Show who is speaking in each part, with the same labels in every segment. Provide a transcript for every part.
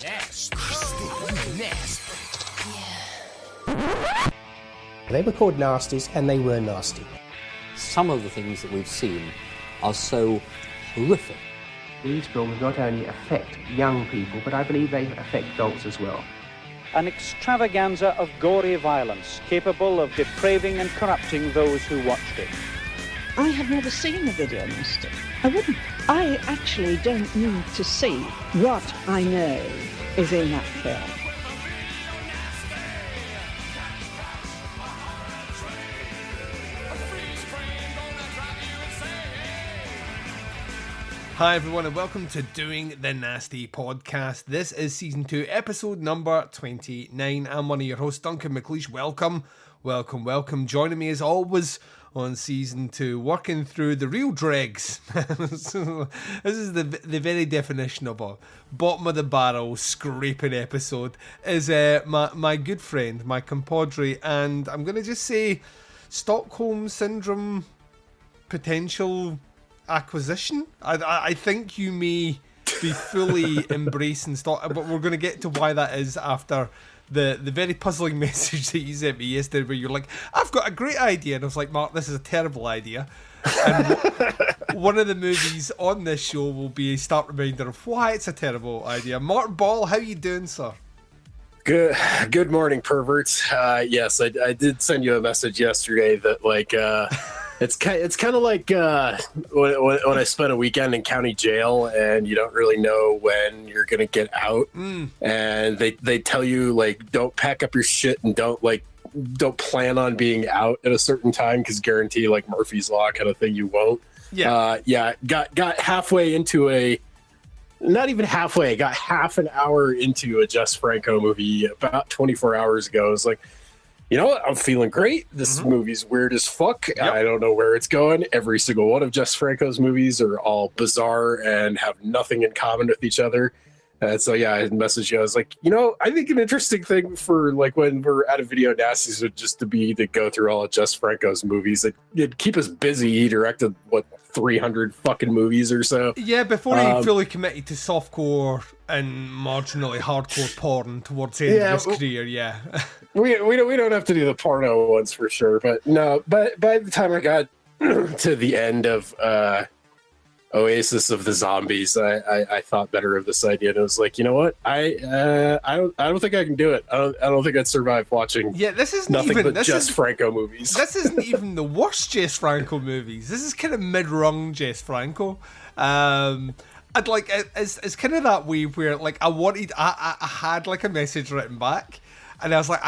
Speaker 1: Nasty. Nasty.
Speaker 2: They were called Nasties, and they were nasty.
Speaker 3: Some of the things that we've seen are so horrific.
Speaker 4: These films not only affect young people, but I believe they affect adults as well.
Speaker 5: An extravaganza of gory violence capable of depraving and corrupting those who watched it.
Speaker 6: I have never seen a video nasty. I wouldn't. I actually don't need to see what I know is in that film.
Speaker 1: Hi everyone and welcome to Doing the Nasty podcast. This is season 2, episode number 29. I'm one of your hosts, Duncan McLeish. Welcome. Joining me as always on season 2, working through the real dregs. This is the very definition of a bottom of the barrel scraping episode. Is my good friend, my compadre, and I'm going to just say Stockholm Syndrome potential acquisition. I think you may be fully embracing stock, but we're going to get to why that is after the very puzzling message that you sent me yesterday where you're like, I've got a great idea, and I was like, Mark, this is a terrible idea. And one of the movies on this show will be a stark reminder of why it's a terrible idea. Mark Ball, how you doing, sir?
Speaker 7: Good morning, perverts. Yes, I did send you a message yesterday that it's kind of like when I spent a weekend in county jail and you don't really know when you're gonna get out, and they tell you don't pack up your shit and don't plan on being out at a certain time because guarantee Murphy's Law kind of thing you won't. Got halfway into not even halfway, got half an hour into a Jesús Franco movie about 24 hours ago. I was like, you know what? I'm feeling great. This movie's weird as fuck. Yep. I don't know where it's going. Every single one of Jesús Franco's movies are all bizarre and have nothing in common with each other. So I messaged you. I was like, I think an interesting thing for when we're at a Video Nasties would just to go through all of Jesús Franco's movies. It'd keep us busy. He directed 300 fucking movies or so.
Speaker 1: Yeah, before he fully committed to softcore and marginally hardcore porn towards the end of his career. Yeah.
Speaker 7: We don't have to do the porno ones for sure, but no. But by the time I got to the end of Oasis of the Zombies, I thought better of this idea, and I was like, you know what? I don't think I can do it. I don't think I'd survive watching.
Speaker 1: Yeah, this isn't
Speaker 7: nothing
Speaker 1: even
Speaker 7: but Jesús Franco movies.
Speaker 1: This isn't even the worst Jesús Franco movies. This is kind of mid-rung Jesús Franco. It's kind of that way where I had a message written back. And I was like,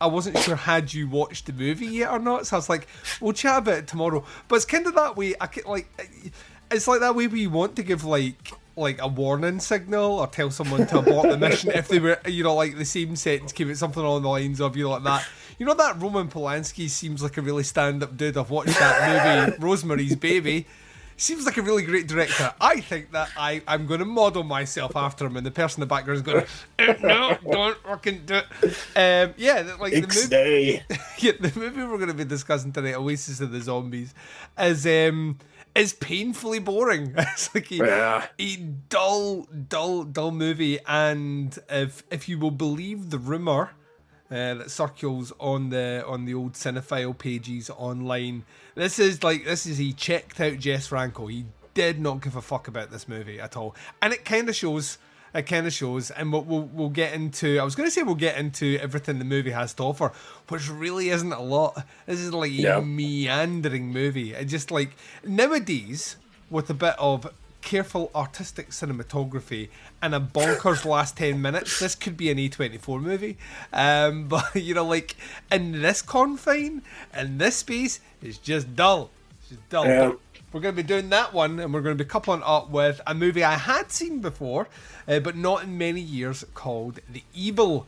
Speaker 1: I wasn't sure had you watched the movie yet or not. So I was like, we'll chat about it tomorrow. But it's kind of that way. It's like that way we want to give like a warning signal or tell someone to abort the mission if they were, the same sentence came out something along the lines of, that. That Roman Polanski seems like a really stand-up dude. I've watched that movie, Rosemary's Baby. Seems like a really great director. I think that I'm going to model myself after him, and the person in the background is going, no, don't fucking do it. The movie we're going to be discussing tonight, Oasis of the Zombies, is painfully boring. It's like a dull movie, and if you will believe the rumor that circles on the old cinephile pages online, this is he checked out Jesús Franco. He did not give a fuck about this movie at all, and it kind of shows. And we'll get into. I was going to say we'll get into everything the movie has to offer, which really isn't a lot. This is a meandering movie. It just nowadays with a bit of careful artistic cinematography and a bonkers last 10 minutes, this could be an A24 movie. But in this confine, in this space, it's just dull. It's just dull. Yeah. We're going to be doing that one, and we're going to be coupling up with a movie I had seen before, but not in many years, called The Evil,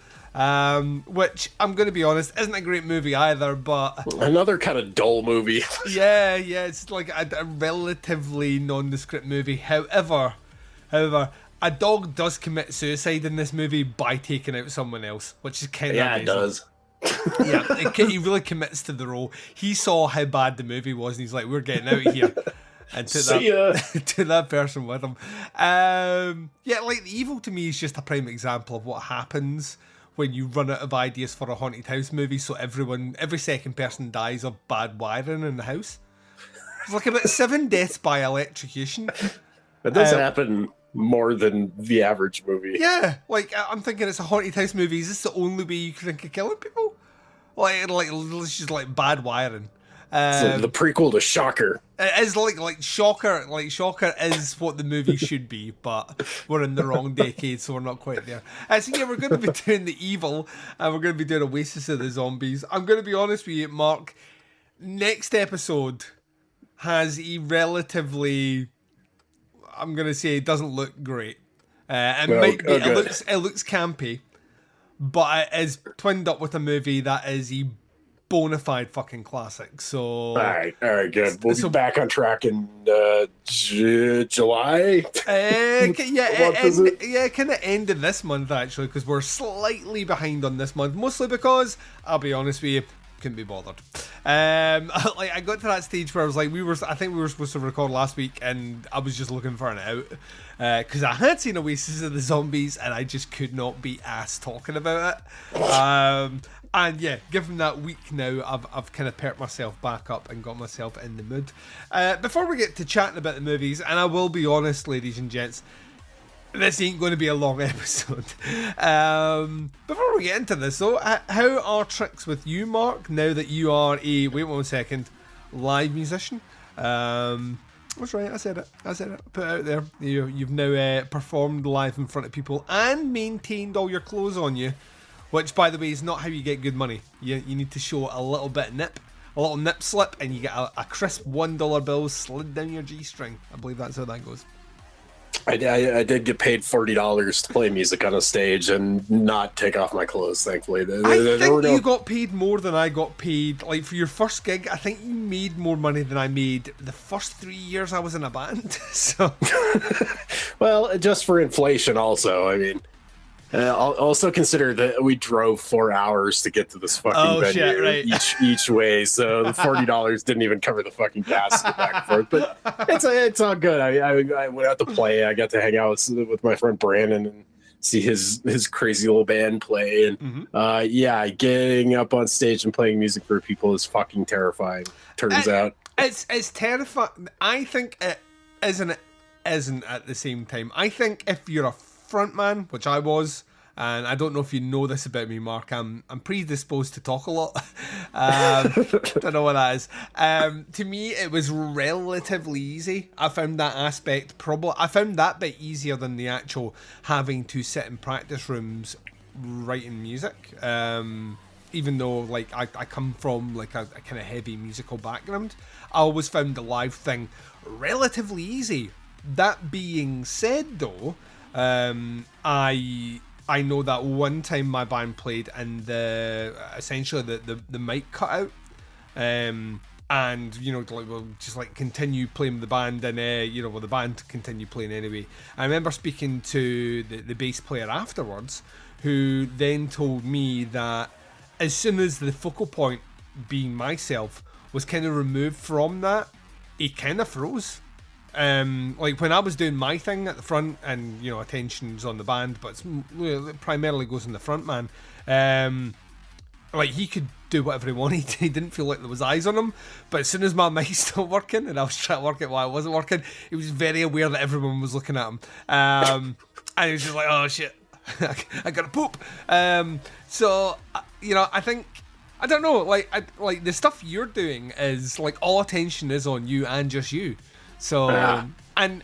Speaker 1: which, I'm going to be honest, isn't a great movie either, but...
Speaker 7: Another kind of dull movie.
Speaker 1: yeah, it's like a relatively nondescript movie. However, a dog does commit suicide in this movie by taking out someone else, which is kind of amazing.
Speaker 7: It does.
Speaker 1: He really commits to the role. He saw how bad the movie was, and he's like, we're getting out of here. and took that to that person with him. Yeah, like the Evil to me is just a prime example of what happens when you run out of ideas for a haunted house movie. So every second person dies of bad wiring in the house. It's like about 7 deaths by electrocution.
Speaker 7: It does happen more than the average movie.
Speaker 1: Yeah, like I'm thinking it's a haunted house movie. Is this the only way you can think of killing people? Like it's just like bad wiring.
Speaker 7: So the prequel to Shocker.
Speaker 1: It is like Shocker. Like Shocker is what the movie should be, but we're in the wrong decade, so we're not quite there. So yeah, we're going to be doing the Evil, and we're going to be doing Oasis of the Zombies. I'm going to be honest with you, Mark. Next episode has a relatively, I'm going to say, it doesn't look great. It looks campy, but it is twinned up with a movie that is a bona fide fucking classic. So
Speaker 7: all right, good. We'll be back on track in July.
Speaker 1: Kind of end of this month actually, because we're slightly behind on this month, mostly because I'll be honest with you, couldn't be bothered. Like I got to that stage where I was like, I think we were supposed to record last week, and I was just looking for an out because I had seen Oasis of the Zombies, and I just could not be asked talking about it. And yeah, given that week now, I've kind of perked myself back up and got myself in the mood. Before we get to chatting about the movies, and I will be honest, ladies and gents, this ain't going to be a long episode. Before we get into this though, how are tricks with you, Mark, now that you are a, wait 1 second, live musician? That's right, I said it, put it out there. You've now performed live in front of people and maintained all your clothes on you, which by the way is not how you get good money. You need to show a little bit of a little nip slip, and you get a crisp $1 bill slid down your G-string. I believe that's how that goes.
Speaker 7: I did get paid $40 to play music on a stage and not take off my clothes, thankfully.
Speaker 1: I think you got paid more than I got paid. Like, for your first gig, I think you made more money than I made the first 3 years I was in a band. So,
Speaker 7: well, just for inflation also, I mean. I'll also consider that we drove 4 hours to get to this fucking venue,
Speaker 1: shit, right.
Speaker 7: each way, so the $40 didn't even cover the fucking gas back and forth. But it's all good. I went out to play. I got to hang out with my friend Brandon and see his crazy little band play. And getting up on stage and playing music for people is fucking terrifying. Turns out
Speaker 1: it's terrifying. I think it isn't at the same time. I think if you're a frontman, which I was, and I don't know if you know this about me, Mark, I'm predisposed to talk a lot. Don't know what that is. To me, it was relatively easy. I found that bit easier than the actual having to sit in practice rooms writing music. Even though like I come from like a kind of heavy musical background, I always found the live thing relatively easy. That being said though, I know that one time my band played and essentially the mic cut out, and we'll just like continue playing with the band, and the band continued playing anyway. I remember speaking to the bass player afterwards, who then told me that as soon as the focal point, being myself, was kind of removed from that, he kind of froze. Like when I was doing my thing at the front, and attention's on the band, but it primarily goes on the front man. Like he could do whatever he wanted. He didn't feel like there was eyes on him. But as soon as my mic stopped working and I was trying to work it while it wasn't working, he was very aware that everyone was looking at him. And he was just like, "Oh shit, I gotta poop." So I think. I don't know. Like the stuff you're doing is like all attention is on you and just you. So and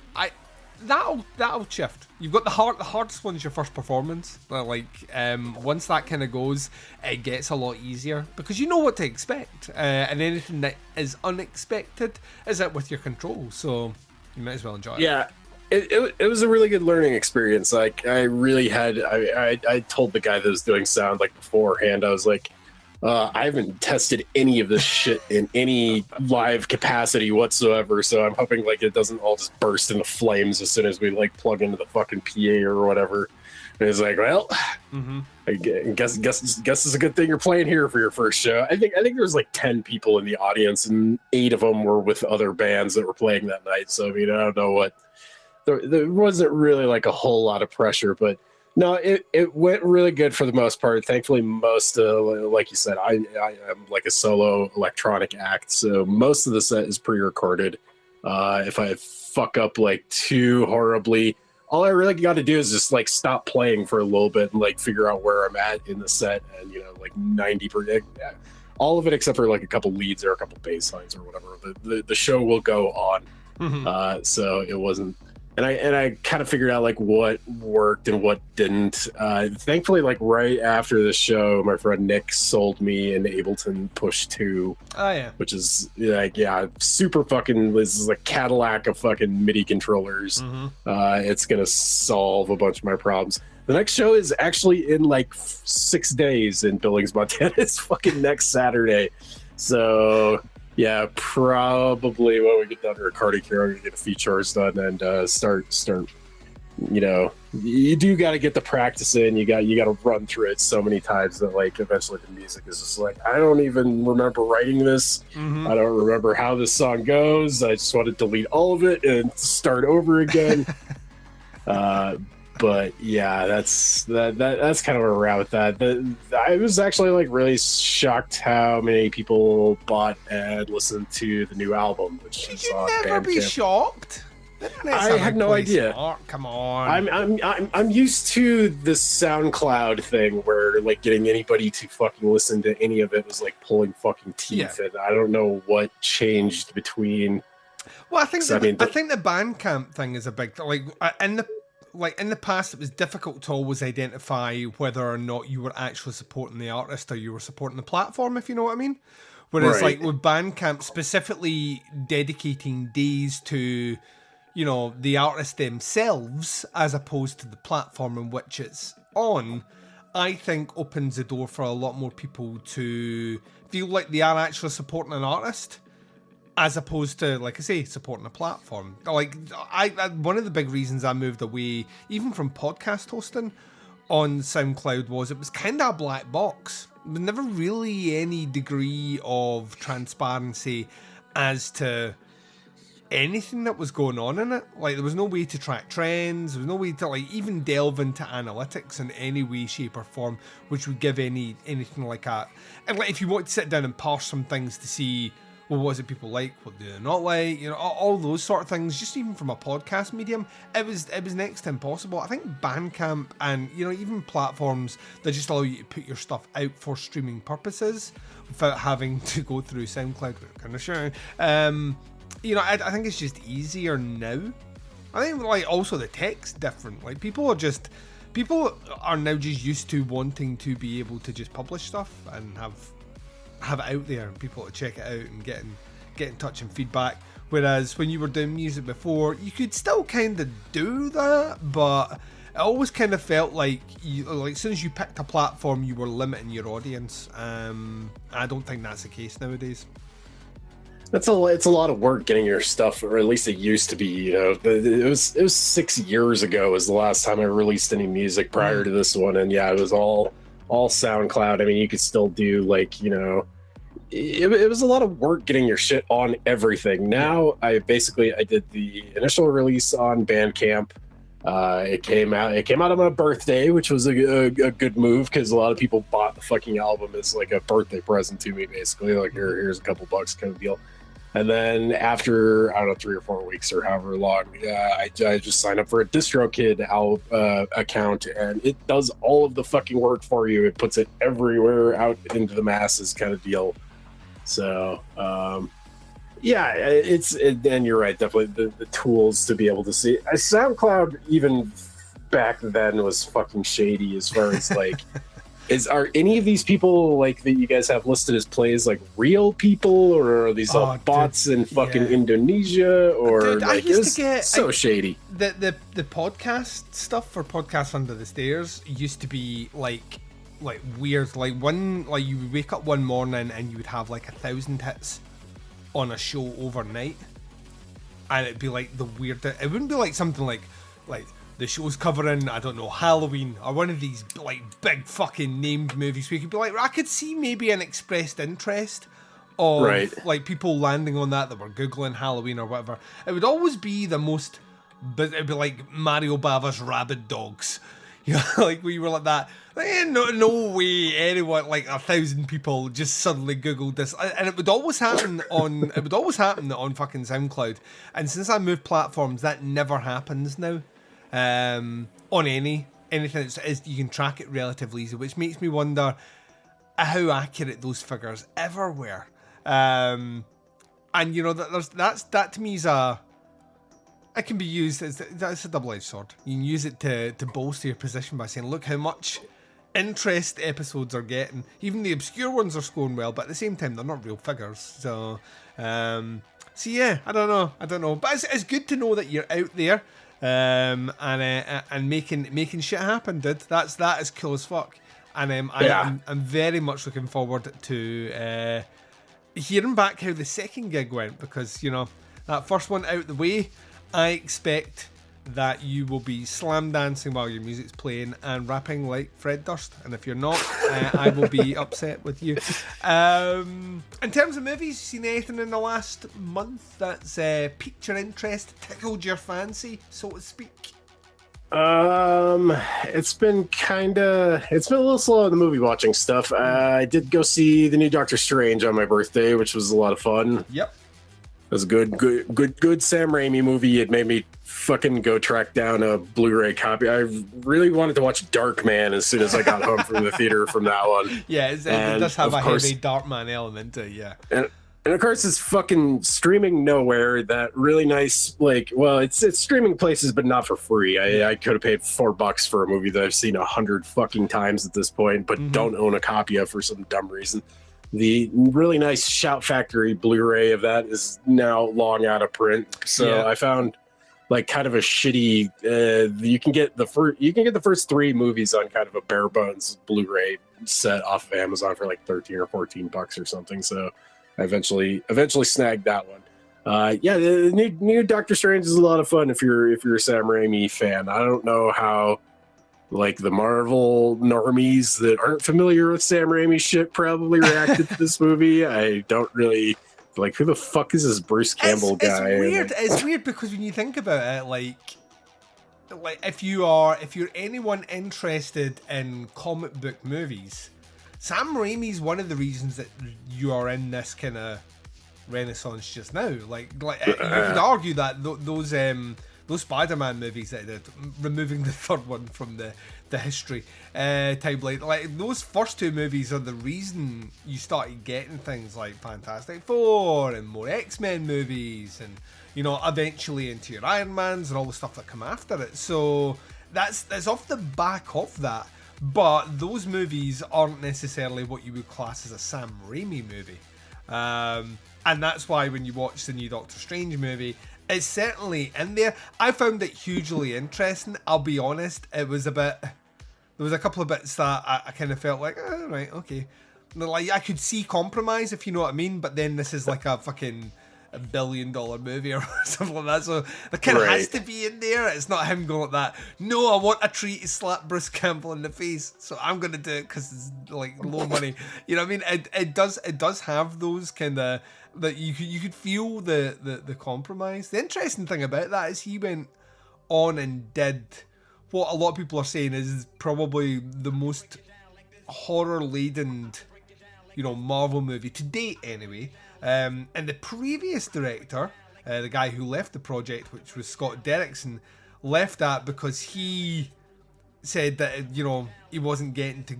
Speaker 1: that'll shift. You've got the hardest one's your first performance. Once that kind of goes, it gets a lot easier because you know what to expect. And anything that is unexpected is out with your control. So you might as well enjoy it.
Speaker 7: Yeah. It was a really good learning experience. Like I really had I told the guy that was doing sound like beforehand, I was like, I haven't tested any of this shit in any live capacity whatsoever, so I'm hoping like it doesn't all just burst into flames as soon as we like plug into the fucking PA or whatever. And it's like, well, I guess it's a good thing you're playing here for your first show. I think there was like 10 people in the audience, and 8 of them were with other bands that were playing that night. So I mean, I don't know what. There wasn't really like a whole lot of pressure, but no, it went really good for the most part. Thankfully, most like you said, I am like a solo electronic act, so most of the set is pre-recorded. If I fuck up like too horribly, all I really got to do is just like stop playing for a little bit and like figure out where I'm at in the set, and you know, like 90%, all of it except for like a couple leads or a couple bass lines or whatever. The show will go on. So it wasn't. And I kind of figured out like what worked and what didn't. Thankfully, like right after the show, my friend Nick sold me an Ableton Push 2. Oh yeah, which is like super fucking. This is a Cadillac of fucking MIDI controllers. It's gonna solve a bunch of my problems. The next show is actually in like 6 days in Billings, Montana. It's fucking next Saturday. So. Yeah, probably when we get done recording here, I'm gonna get a few chores done and start. You know, you do got to get the practice in. You got to run through it so many times that like eventually the music is just like, I don't even remember writing this. I don't remember how this song goes. I just want to delete all of it and start over again. But yeah, that's kind of where we're at with that. I was actually like really shocked how many people bought and listened to the new album, which is on Bandcamp. Never be shocked. I had no idea.
Speaker 1: Smart. Come on.
Speaker 7: I'm used to this SoundCloud thing where like getting anybody to fucking listen to any of it was like pulling fucking teeth, and I don't know what changed between.
Speaker 1: Well, I think the Bandcamp thing is a big thing. In the past, it was difficult to always identify whether or not you were actually supporting the artist or you were supporting the platform, if you know what I mean. Whereas, like with Bandcamp, specifically dedicating days to, you know, the artist themselves as opposed to the platform in which it's on, I think opens the door for a lot more people to feel like they are actually supporting an artist, as opposed to, like I say, supporting a platform. Like, I one of the big reasons I moved away, even from podcast hosting on SoundCloud, was it was kind of a black box. There was never really any degree of transparency as to anything that was going on in it. Like, there was no way to track trends. There was no way to, like, even delve into analytics in any way, shape, or form, which would give anything like that. And, like, if you want to sit down and parse some things to see, well, what is it people like? What do they not like? You know, all those sort of things. Just even from a podcast medium, it was next to impossible. I think Bandcamp and, you know, even platforms that just allow you to put your stuff out for streaming purposes without having to go through SoundCloud, kind of sure. You know, I think it's just easier now. I think like also the tech's different. Like people are now just used to wanting to be able to just publish stuff and have it out there and people to check it out and get in touch and feedback. Whereas when you were doing music before, you could still kind of do that, but it always kind of felt like as soon as you picked a platform, you were limiting your audience. I don't think that's the case nowadays.
Speaker 7: It's a lot of work getting your stuff, or at least it used to be. You know, it was 6 years ago was the last time I released any music prior to this one, and yeah, it was all SoundCloud. I mean, you could still do like, you know, it was a lot of work getting your shit on everything. Now I did the initial release on Bandcamp. It came out on my birthday, which was a good move because a lot of people bought the fucking album as like a birthday present to me, basically. Like, here's a couple bucks kind of deal. And then after, I don't know, 3 or 4 weeks or however long, I just signed up for a DistroKid account, and it does all of the fucking work for you. It puts it everywhere out into the masses kind of deal. So, yeah, and you're right, definitely the tools to be able to see. SoundCloud, even back then, was fucking shady as far as like... Are any of these people like that you guys have listed as plays like real people, or are these all bots in fucking Indonesia? Or
Speaker 1: I used to get
Speaker 7: so shady.
Speaker 1: The podcast stuff for Podcasts Under the Stairs used to be like like weird, like you would wake up one morning and you would have like 1,000 hits on a show overnight, and it'd be like the weird. It wouldn't be like something like the show's covering, I don't know, Halloween or one of these like big fucking named movies where you could be like, I could see maybe an expressed interest of like people landing on that were googling Halloween or whatever. It would always be the most, but it'd be like Mario Bava's Rabid Dogs, you know, like we were like that. Like, no way anyone, like 1,000 people just suddenly googled this, and it would always happen on fucking SoundCloud. And since I moved platforms, that never happens now. On anything you can track it relatively easy, which makes me wonder how accurate those figures ever were. And you know that to me is it can be used as a double-edged sword. You can use it to bolster your position by saying, look how much interest episodes are getting. Even the obscure ones are scoring well, but at the same time they're not real figures. So yeah, I don't know, but it's good to know that you're out there. And making shit happen, dude. That is cool as fuck. And I'm very much looking forward to hearing back how the second gig went, because you know that first one out the way, I expect that you will be slam dancing while your music's playing and rapping like Fred Durst, and if you're not, I will be upset with you. In terms of movies, you seen anything in the last month that's piqued your interest, tickled your fancy, so to speak?
Speaker 7: It's been a little slow on the movie watching stuff. I did go see the new Doctor Strange on my birthday, which was a lot of fun.
Speaker 1: Yep.
Speaker 7: It was a good Sam Raimi movie. It made me fucking go track down a Blu-ray copy. I really wanted to watch Darkman as soon as I got home from the theater from that one.
Speaker 1: Yeah, it does have a heavy Darkman element to it, yeah.
Speaker 7: And of course, it's fucking streaming nowhere. That really nice, like, well, it's streaming places, but not for free. I could have paid $4 for a movie that I've seen 100 fucking times at this point, but don't own a copy of for some dumb reason. The really nice Shout Factory Blu-ray of that is now long out of print. So I found like kind of a shitty. You can get the first 3 movies on kind of a bare bones Blu-ray set off of Amazon for like $13 or $14 or something. So I eventually snagged that one. The new Doctor Strange is a lot of fun if you're a Sam Raimi fan. I don't know how like the Marvel normies that aren't familiar with Sam Raimi shit probably reacted to this movie. I don't really like, who the fuck is this Bruce Campbell guy?
Speaker 1: It's weird. It's weird because when you think about it, like if you're anyone interested in comic book movies, Sam Raimi's one of the reasons that you are in this kind of renaissance just now. Like you could argue that those Spider-Man movies that did, removing the third one from the history timeline, like those first 2 movies are the reason you started getting things like Fantastic Four and more X-Men movies, and you know, eventually into your Iron Mans and all the stuff that come after it. So that's off the back of that. But those movies aren't necessarily what you would class as a Sam Raimi movie. And that's why when you watch the new Doctor Strange movie, it's certainly in there. I found it hugely interesting. I'll be honest, there was a couple of bits that I kind of felt like, oh, right, okay. Like, I could see compromise, if you know what I mean, but then this is like a fucking $1 billion movie or something like that, so it kind of has to be in there. It's not him going like that, no, I want a treat to slap Bruce Campbell in the face, so I'm gonna do it because it's like low money. You know what I mean? It does have those kind of, that you could feel the compromise. The interesting thing about that is he went on and did what a lot of people are saying is probably the most horror laden, you know, Marvel movie to date anyway. And the previous director, the guy who left the project, which was Scott Derrickson, left that because he said that, you know, he wasn't getting to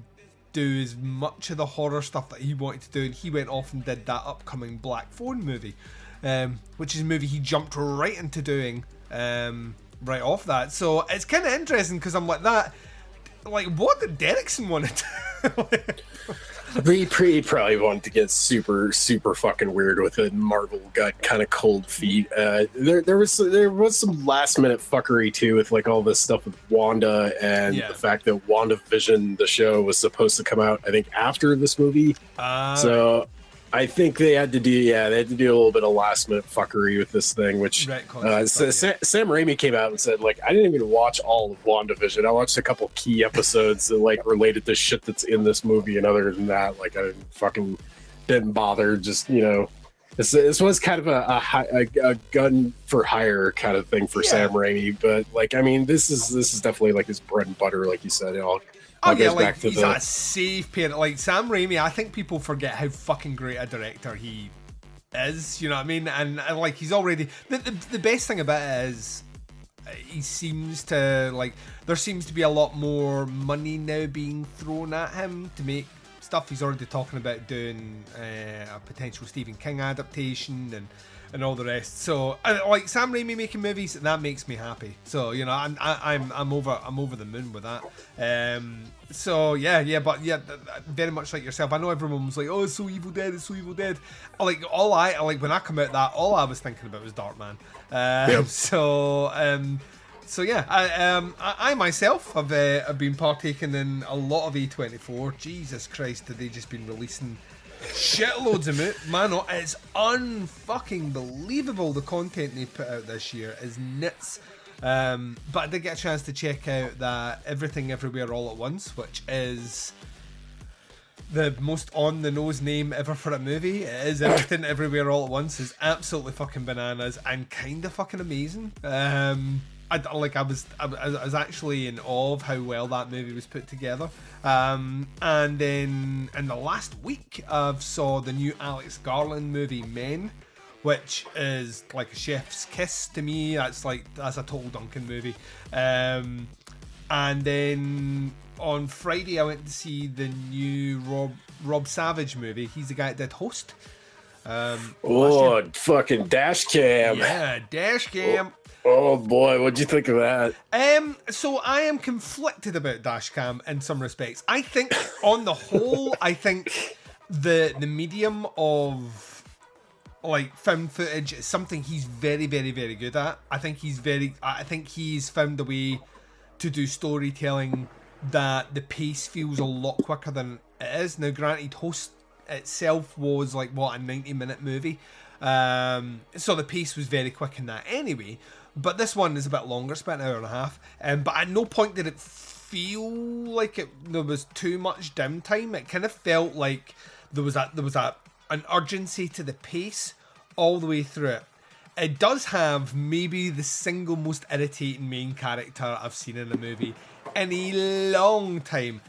Speaker 1: do as much of the horror stuff that he wanted to do, and he went off and did that upcoming Black Phone movie, which is a movie he jumped right into doing right off that. So it's kind of interesting because I'm like that, like, what did Derrickson want to do?
Speaker 7: He probably wanted to get super fucking weird with it. Marvel got kind of cold feet. There was some last minute fuckery too with like all this stuff with Wanda and the fact that WandaVision, the show, was supposed to come out I think after this movie. So I think they had to do a little bit of last minute fuckery with this thing, which Sam Raimi came out and said, like, I didn't even watch all of WandaVision. I watched a couple key episodes that like related to shit that's in this movie, and other than that, like, I didn't bother. Just, you know, this was kind of a gun for hire kind of thing for Sam Raimi, but like, I mean, this is definitely like his bread and butter, like you said.
Speaker 1: Like he's a safe pair. Like Sam Raimi, I think people forget how fucking great a director he is. You know what I mean? And like he's already the best thing about it is he seems to like there seems to be a lot more money now being thrown at him to make stuff. He's already talking about doing a potential Stephen King adaptation and all the rest. So like Sam Raimi making movies, that makes me happy. So you know, I'm over the moon with that. But very much like yourself. I know everyone was like, "Oh, it's so Evil Dead, it's so Evil Dead." Like when I come out that, all I was thinking about was Darkman. I myself have been partaking in a lot of A24. Jesus Christ, have they just been releasing shitloads of it, man? It's unfucking believable. The content they put out this year is nuts. But I did get a chance to check out that Everything Everywhere All at Once, which is the most on the nose name ever for a movie. It is Everything Everywhere All at Once. Is absolutely fucking bananas and kind of fucking amazing. I was actually in awe of how well that movie was put together. And then in the last week, I've saw the new Alex Garland movie Men, which is like a chef's kiss to me. That's a total Duncan movie. And then on Friday, I went to see the new Rob Savage movie. He's the guy that did Host.
Speaker 7: Fucking Dashcam.
Speaker 1: Yeah, Dashcam.
Speaker 7: Oh boy, what'd you think of that?
Speaker 1: So I am conflicted about Dashcam in some respects. I think, on the whole, I think the medium of like film footage is something he's very, very, very good at. I think he's found a way to do storytelling that the pace feels a lot quicker than it is. Now, granted, Host itself was like a 90-minute movie, so the pace was very quick in that anyway. But this one is a bit longer, it's about an hour and a half. But at no point did it feel like there was too much downtime. It kind of felt like there was an urgency to the pace all the way through it. It does have maybe the single most irritating main character I've seen in a movie in a long time.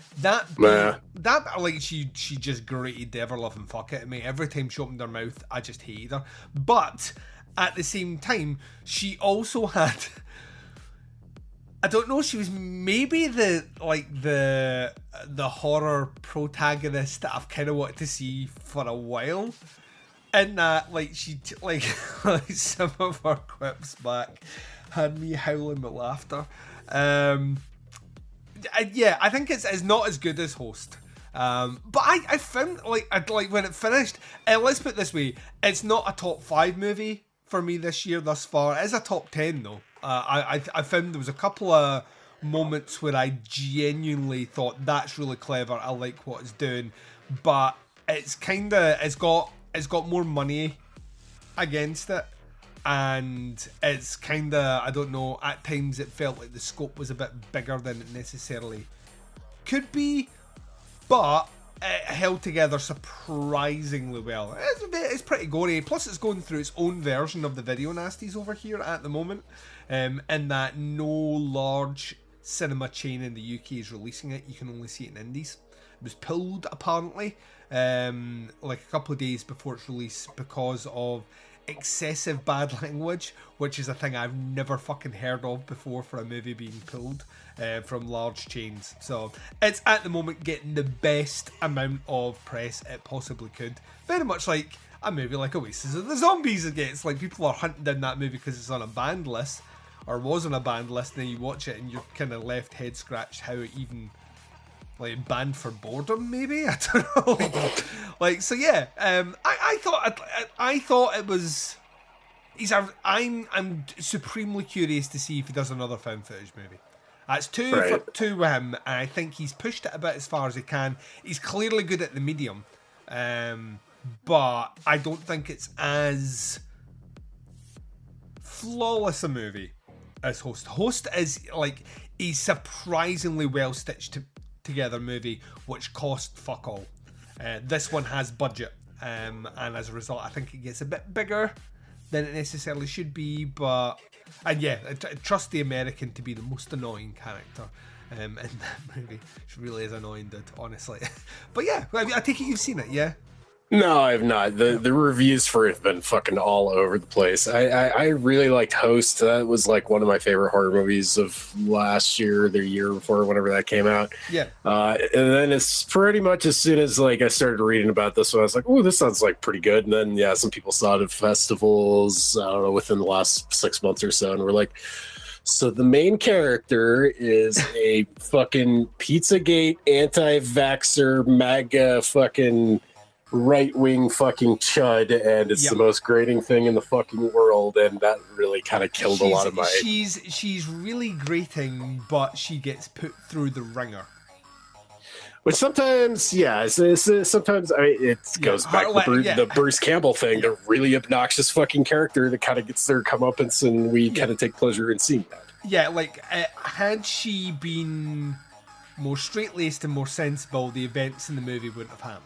Speaker 1: She just grated the ever-loving fuck out of me. Every time she opened her mouth, I just hated her. But at the same time, she also had, I don't know, she was maybe the horror protagonist that I've kind of wanted to see for a while. And that, some of her quips back had me howling with laughter. I think it's not as good as Host. But I found, when it finished, let's put it this way, it's not a top 5 movie for me this year thus far. It is a top 10 though. I found there was a couple of moments where I genuinely thought that's really clever, I like what it's doing, but it's got more money against it, and it's I don't know, at times it felt like the scope was a bit bigger than it necessarily could be, but it held together surprisingly well. It's pretty gory, plus it's going through its own version of the Video Nasties over here at the moment, in that no large cinema chain in the UK is releasing it. You can only see it in indies. It was pulled apparently a couple of days before its release because of excessive bad language, which is a thing I've never fucking heard of before for a movie being pulled from large chains. So it's at the moment getting the best amount of press it possibly could. Very much like a movie like Oasis of the Zombies gets. Like, people are hunting down that movie because it's on a banned list, or was on a banned list, and then you watch it and you're kind of left head scratched how it even like banned for boredom, maybe. I don't know. Like so, yeah. I thought it was. I'm supremely curious to see if he does another found footage movie. That's two with him, and I think he's pushed it about as far as he can. He's clearly good at the medium, but I don't think it's as flawless a movie as Host. Host is like a surprisingly well stitched together movie, which cost fuck all. This one has budget, and as a result, I think it gets a bit bigger than it necessarily should be. But and yeah, I trust the American to be the most annoying character in that movie. She really is annoying, dude, honestly. But yeah, I take it you've seen it, yeah?
Speaker 7: No, I've not. The reviews for it have been fucking all over the place. I really liked Host. That was like one of my favorite horror movies of last year, the year before, whenever that came out.
Speaker 1: Yeah.
Speaker 7: And then it's pretty much as soon as like I started reading about this one, I was like, oh, this sounds like pretty good. And then yeah, some people saw it at festivals, I don't know, within the last 6 months or so, and we're like, so the main character is a fucking Pizzagate anti-vaxxer MAGA fucking right-wing fucking chud, and it's the most grating thing in the fucking world, and that really kind of killed a lot of my...
Speaker 1: She's really grating, but she gets put through the ringer.
Speaker 7: Which sometimes, yeah, sometimes it goes back to the Bruce Campbell thing, the really obnoxious fucking character that kind of gets their comeuppance, and we kind of take pleasure in seeing that.
Speaker 1: Yeah, like, had she been more straight-laced and more sensible, the events in the movie wouldn't have happened.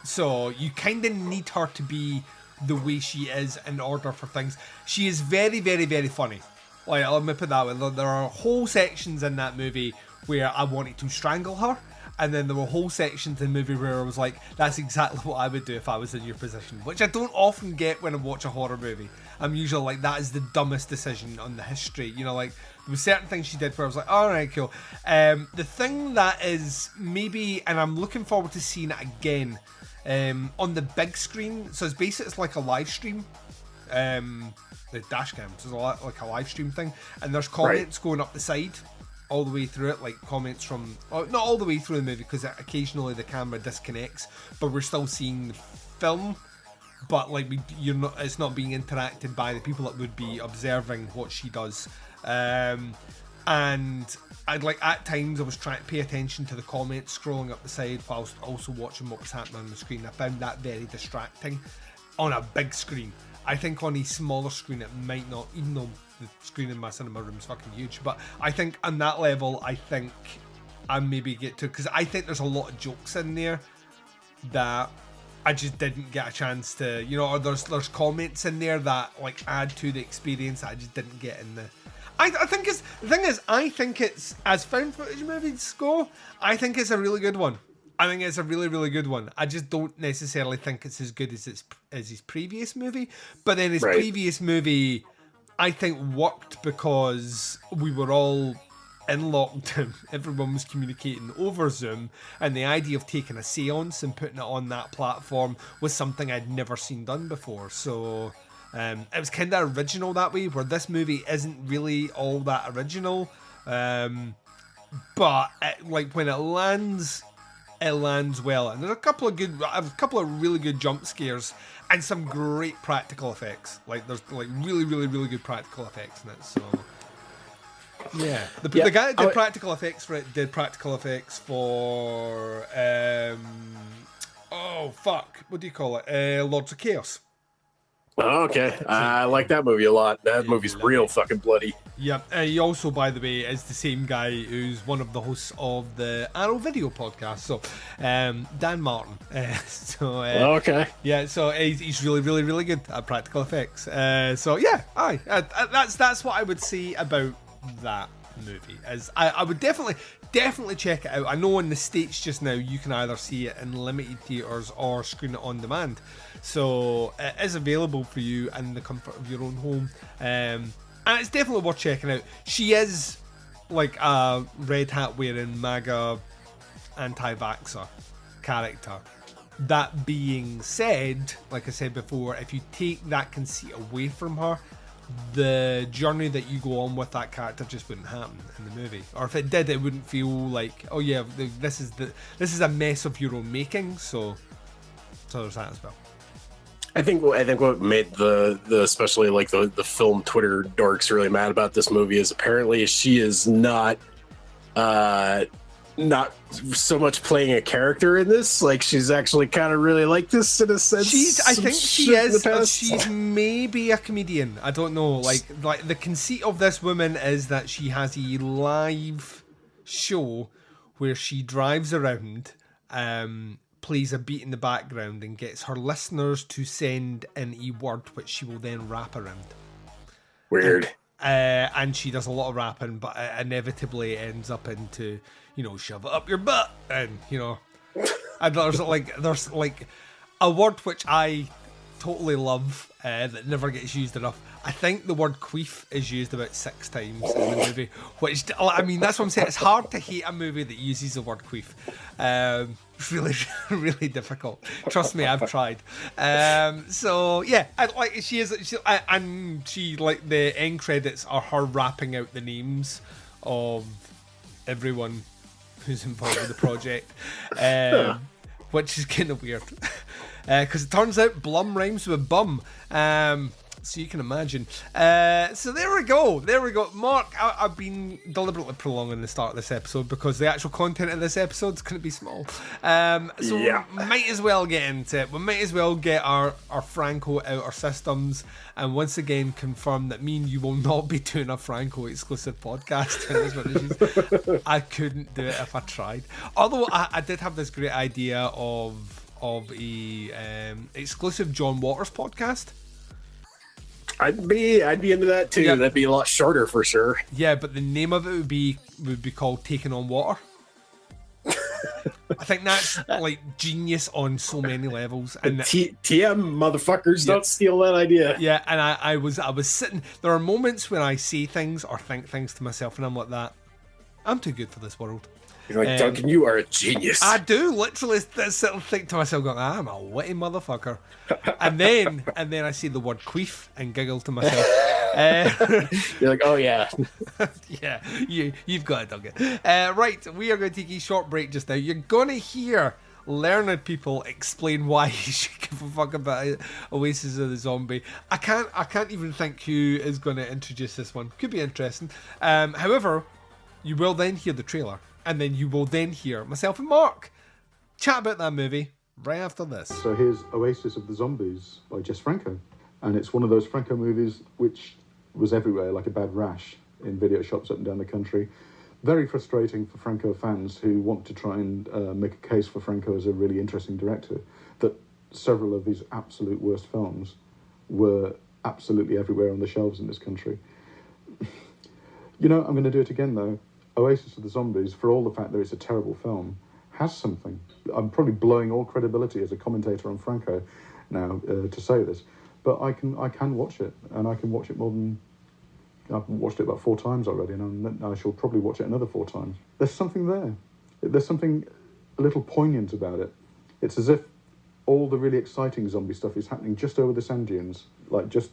Speaker 1: So you kind of need her to be the way she is in order for things. She is very, very, very funny. Like, let me put it that way. There are whole sections in that movie where I wanted to strangle her, and then there were whole sections in the movie where I was like, that's exactly what I would do if I was in your position, which I don't often get when I watch a horror movie. I'm usually like, that is the dumbest decision on the history. You know, like, there were certain things she did where I was like, alright, cool. The thing that is maybe, and I'm looking forward to seeing it again, on the big screen, so it's like a live stream, the dash cam, so it's like a live stream thing, and there's comments going up the side all the way through it, like comments from, not all the way through the movie, because occasionally the camera disconnects, but we're still seeing the film, but like it's not being interacted by the people that would be observing what she does. And I'd like, at times I was trying to pay attention to the comments scrolling up the side whilst also watching what was happening on the screen. I found that very distracting on a big screen. I think on a smaller screen it might not, even though the screen in my cinema room is fucking huge, but I think on that level, I think I maybe get to, because I think there's a lot of jokes in there that I just didn't get a chance to, you know, or there's comments in there that like add to the experience that I just didn't get in the... I think the thing is, I think it's, as found footage movies go, I think it's a really good one. I think it's a really, really good one. I just don't necessarily think it's as good as his previous movie. But then his previous movie, I think, worked because we were all in lockdown. Everyone was communicating over Zoom, and the idea of taking a seance and putting it on that platform was something I'd never seen done before. So... it was kind of original that way, where this movie isn't really all that original, but like when it lands well, and there's a couple of really good jump scares and some great practical effects. Like there's like really, really, really good practical effects in it. So yeah, the guy that did practical effects for it did practical effects for what do you call it? Lords of Chaos.
Speaker 7: Oh, okay. I like that movie a lot. That movie's real fucking bloody.
Speaker 1: Yep. He also, by the way, is the same guy who's one of the hosts of the Arrow Video podcast. So, Dan Martin.
Speaker 7: Okay.
Speaker 1: Yeah, so he's really, really, really good at practical effects. So, yeah, that's what I would say about that movie. As I would definitely check it out. I know in the States just now you can either see it in limited theatres or screen it on demand. So it is available for you in the comfort of your own home. And it's definitely worth checking out. She is like a red hat wearing MAGA anti-vaxxer character. That being said, like I said before, if you take that conceit away from her, the journey that you go on with that character just wouldn't happen in the movie, or if it did, it wouldn't feel like, oh yeah, this is a mess of your own making. So there's that as well.
Speaker 7: I think what made the especially like the film Twitter dorks really mad about this movie is apparently she is not so much playing a character in this. Like, she's actually kind of really like this in a sense.
Speaker 1: I think she is. She's maybe a comedian. I don't know. Like the conceit of this woman is that she has a live show where she drives around, plays a beat in the background, and gets her listeners to send in a word which she will then rap around.
Speaker 7: Weird.
Speaker 1: And she does a lot of rapping, but it inevitably ends up into, shove it up your butt, and and there's like a word which I totally love that never gets used enough. I think the word queef is used about 6 times in the movie, which, I mean, that's what I'm saying. It's hard to hate a movie that uses the word queef. It's really, really difficult. Trust me, I've tried. So yeah, she like the end credits are her rapping out the names of everyone who's involved with the project, which is kind of weird. Because it turns out Blum rhymes with bum. So you can imagine. So there we go. Mark, I've been deliberately prolonging the start of this episode because the actual content of this episode is going to be small. So we might as well get into it. We might as well get our Franco out our systems and once again confirm that me and you will not be doing a Franco exclusive podcast. I couldn't do it if I tried. Although I did have this great idea of a exclusive John Waters podcast.
Speaker 7: I'd be into that too. Yep. That'd be a lot shorter for sure.
Speaker 1: Yeah, but the name of it would be called Taking on Water. I think that's like genius on so many levels. And
Speaker 7: TM motherfuckers, don't steal that idea.
Speaker 1: Yeah, and I was sitting. There are moments when I say things or think things to myself, and I'm like that. I'm too good for this world.
Speaker 7: You're like, Duncan, you are a genius.
Speaker 1: I do literally sit and think to myself, going, I'm a witty motherfucker. and then I see the word queef and giggle to myself.
Speaker 7: You're like, oh yeah.
Speaker 1: Yeah, you've got it, Duncan. Right, we are going to take a short break just now. You're going to hear learned people explain why you should give a fuck about Oasis of the Zombie. I can't even think who is going to introduce this one. Could be interesting. However, you will then hear the trailer. And then you will then hear myself and Mark chat about that movie right after this.
Speaker 8: So here's Oasis of the Zombies by Jesús Franco. And it's one of those Franco movies which was everywhere like a bad rash in video shops up and down the country. Very frustrating for Franco fans who want to try and make a case for Franco as a really interesting director, that several of his absolute worst films were absolutely everywhere on the shelves in this country. I'm going to do it again though. Oasis of the Zombies, for all the fact that it's a terrible film, has something. I'm probably blowing all credibility as a commentator on Franco now to say this, but I can watch it, and I can watch it more than... I've watched it about 4 times already, and I shall probably watch it another 4 times. There's something there. There's something a little poignant about it. It's as if all the really exciting zombie stuff is happening just over the sand dunes, like just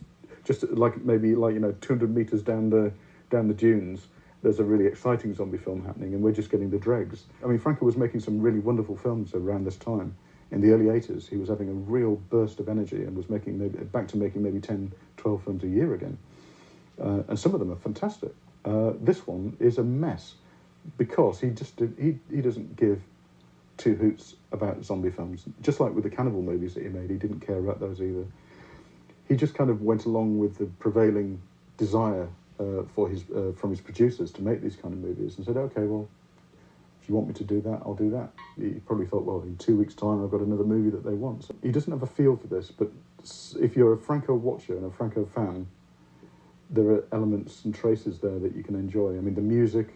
Speaker 8: like maybe 200 meters down the dunes. There's a really exciting zombie film happening, and we're just getting the dregs. I mean, Franco was making some really wonderful films around this time. In the early 80s, he was having a real burst of energy and was making maybe 10, 12 films a year again. And some of them are fantastic. This one is a mess because he doesn't give 2 hoots about zombie films. Just like with the cannibal movies that he made, he didn't care about those either. He just kind of went along with the prevailing desire from his producers to make these kind of movies, and said, okay, well, if you want me to do that, I'll do that. He probably thought, well, in 2 weeks' time, I've got another movie that they want. So he doesn't have a feel for this, but if you're a Franco watcher and a Franco fan, there are elements and traces there that you can enjoy. I mean, the music,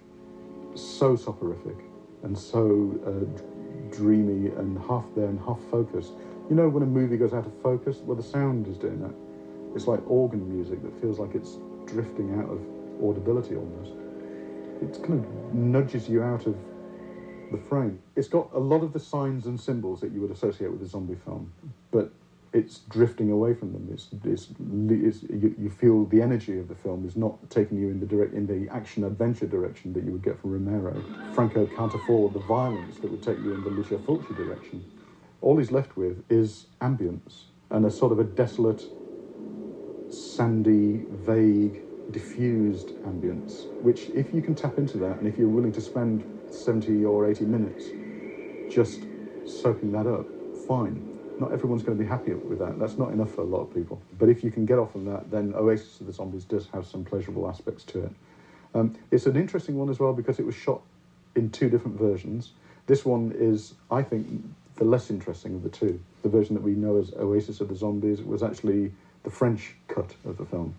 Speaker 8: so soporific and so dreamy and half there and half focused. You know when a movie goes out of focus? Well, the sound is doing that. It's like organ music that feels like it's drifting out of audibility almost. It kind of nudges you out of the frame. It's got a lot of the signs and symbols that you would associate with a zombie film, but it's drifting away from them. You feel the energy of the film is not taking you in the action-adventure direction that you would get from Romero. Franco can't afford the violence that would take you in the Lucio Fulci direction. All he's left with is ambience and a sort of a desolate, sandy, vague, diffused ambience, which if you can tap into that and if you're willing to spend 70 or 80 minutes just soaking that up, fine. Not everyone's going to be happy with that. That's not enough for a lot of people. But if you can get off on that, then Oasis of the Zombies does have some pleasurable aspects to it. It's an interesting one as well because it was shot in 2 different versions. This one is, I think, the less interesting of the 2. The version that we know as Oasis of the Zombies was actually the French cut of the film.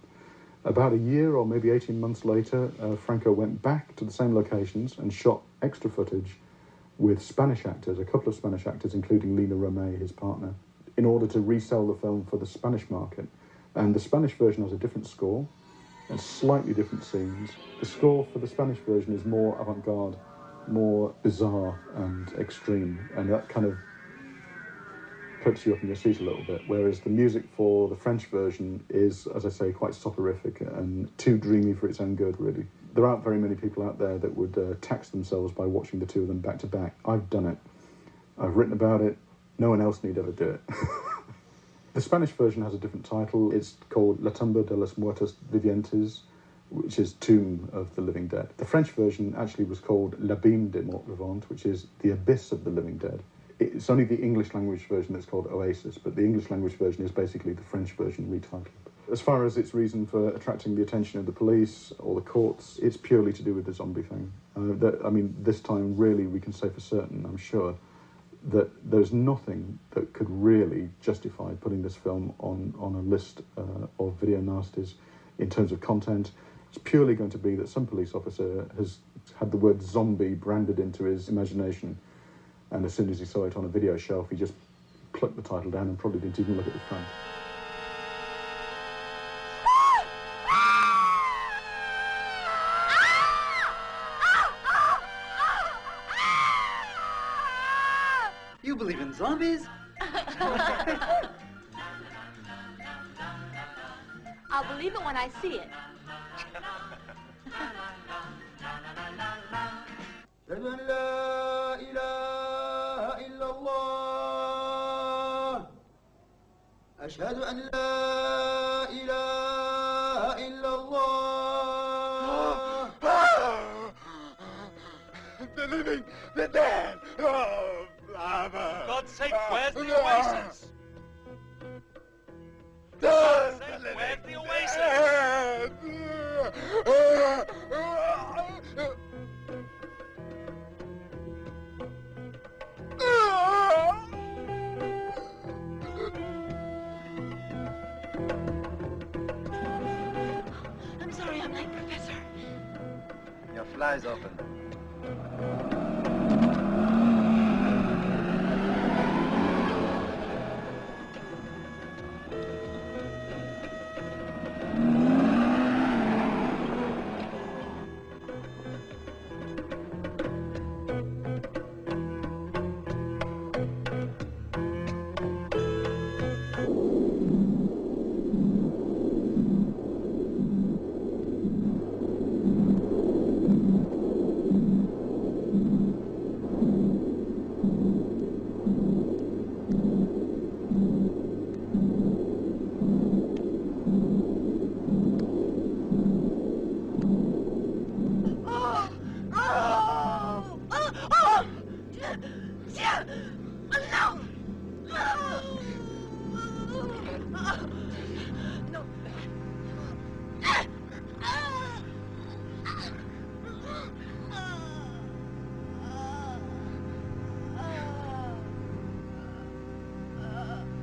Speaker 8: About a year or maybe 18 months later, Franco went back to the same locations and shot extra footage with Spanish actors, a couple of Spanish actors, including Lina Romay, his partner, in order to resell the film for the Spanish market. And the Spanish version has a different score and slightly different scenes. The score for the Spanish version is more avant-garde, more bizarre and extreme, and that kind of puts you up in your seat a little bit, whereas the music for the French version is, as I say, quite soporific and too dreamy for its own good, really. There aren't very many people out there that would tax themselves by watching the 2 of them back to back. I've done it. I've written about it. No one else need ever do it. The Spanish version has a different title. It's called La Tumba de los Muertos Vivientes, which is Tomb of the Living Dead. The French version actually was called L'Abîme des Morts Vivants, which is The Abyss of the Living Dead. It's only the English language version that's called Oasis, but the English language version is basically the French version retitled. As far as its reason for attracting the attention of the police or the courts, it's purely to do with the zombie thing. This time really we can say for certain, I'm sure, that there's nothing that could really justify putting this film on a list of video nasties in terms of content. It's purely going to be that some police officer has had the word zombie branded into his imagination, and as soon as he saw it on a video shelf, he just plucked the title down and probably didn't even look at the front.
Speaker 9: You believe in zombies?
Speaker 10: I'll believe it when I see it.
Speaker 9: أشهد أن لا إله إلا الله. The living, the dead. Oh, Baba.
Speaker 11: God's sake, where's the Oasis?
Speaker 9: God's
Speaker 11: sake, where's the Oasis?
Speaker 10: I'm sorry, I'm late, Professor.
Speaker 9: Your fly's open.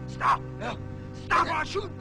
Speaker 9: Stop! Stop or shoot!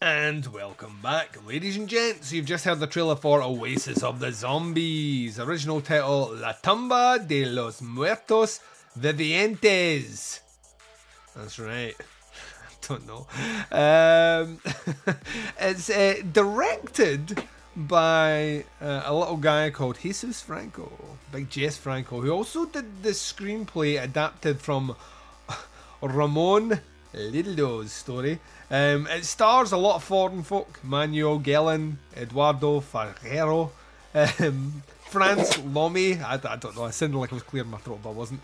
Speaker 1: And welcome back, ladies and gents. You've just heard the trailer for Oasis of the Zombies. Original title, La Tumba de los Muertos Vivientes. That's right. I don't know. It's directed by a little guy called Jesús Franco, Big Jesús Franco, who also did the screenplay adapted from Ramon Little's story. It stars a lot of foreign folk: Manuel Gelin, Eduardo Ferrero, France Lomi, I don't know, I sounded like I was clearing my throat, but I wasn't.